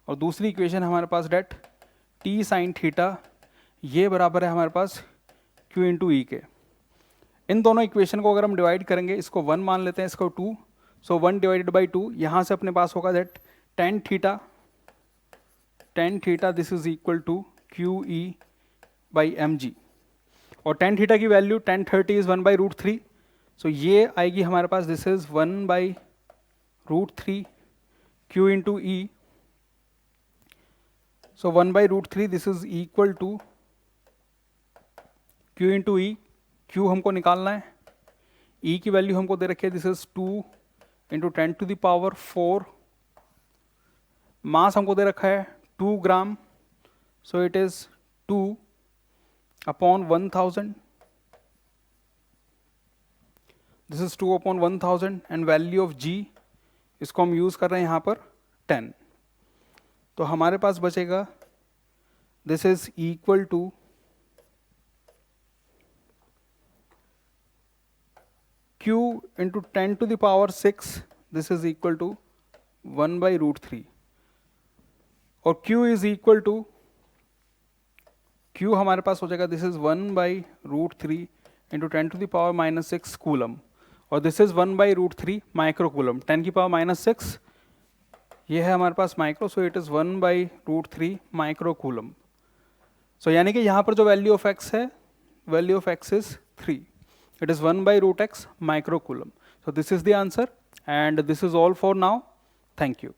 और दूसरी इक्वेशन हमारे पास डेट T sin थीटा ये बराबर है हमारे पास Q × E के. इन दोनों इक्वेशन को अगर हम डिवाइड करेंगे, इसको 1 मान लेते हैं, इसको 2. सो 1 / 2, यहाँ से अपने पास होगा that tan theta this is equal to QE/mg, और tan थीटा की वैल्यू tan 30 इज 1/√3. सो ये आएगी हमारे पास, this is 1/√3 Q × E. So 1/√3 this is equal to Q × E. Q हमको निकालना है, E की वैल्यू हमको दे रखी है, दिस इज 2 × 10⁴. मास हमको दे रखा है 2 gram, so it is 2/1000. This is 2/1000 and value of G इसको हम यूज कर रहे हैं यहाँ पर 10. तो हमारे पास बचेगा, this is equal to Q × 10⁶, this is equal to 1/√3, और Q is equal to Q हमारे पास हो जाएगा, दिस इज 1/√3 इंटू 10⁻⁻6 कूलम, और दिस इज 1/√3 माइक्रो कूलम, 10⁻⁻6 ये है हमारे पास micro, so it is 1/√3 micro coulomb. सो यानी कि यहाँ पर जो वैल्यू ऑफ x है, value of x is 3, it is 1/√x micro coulomb. So this is the answer, and this is all for now. Thank you.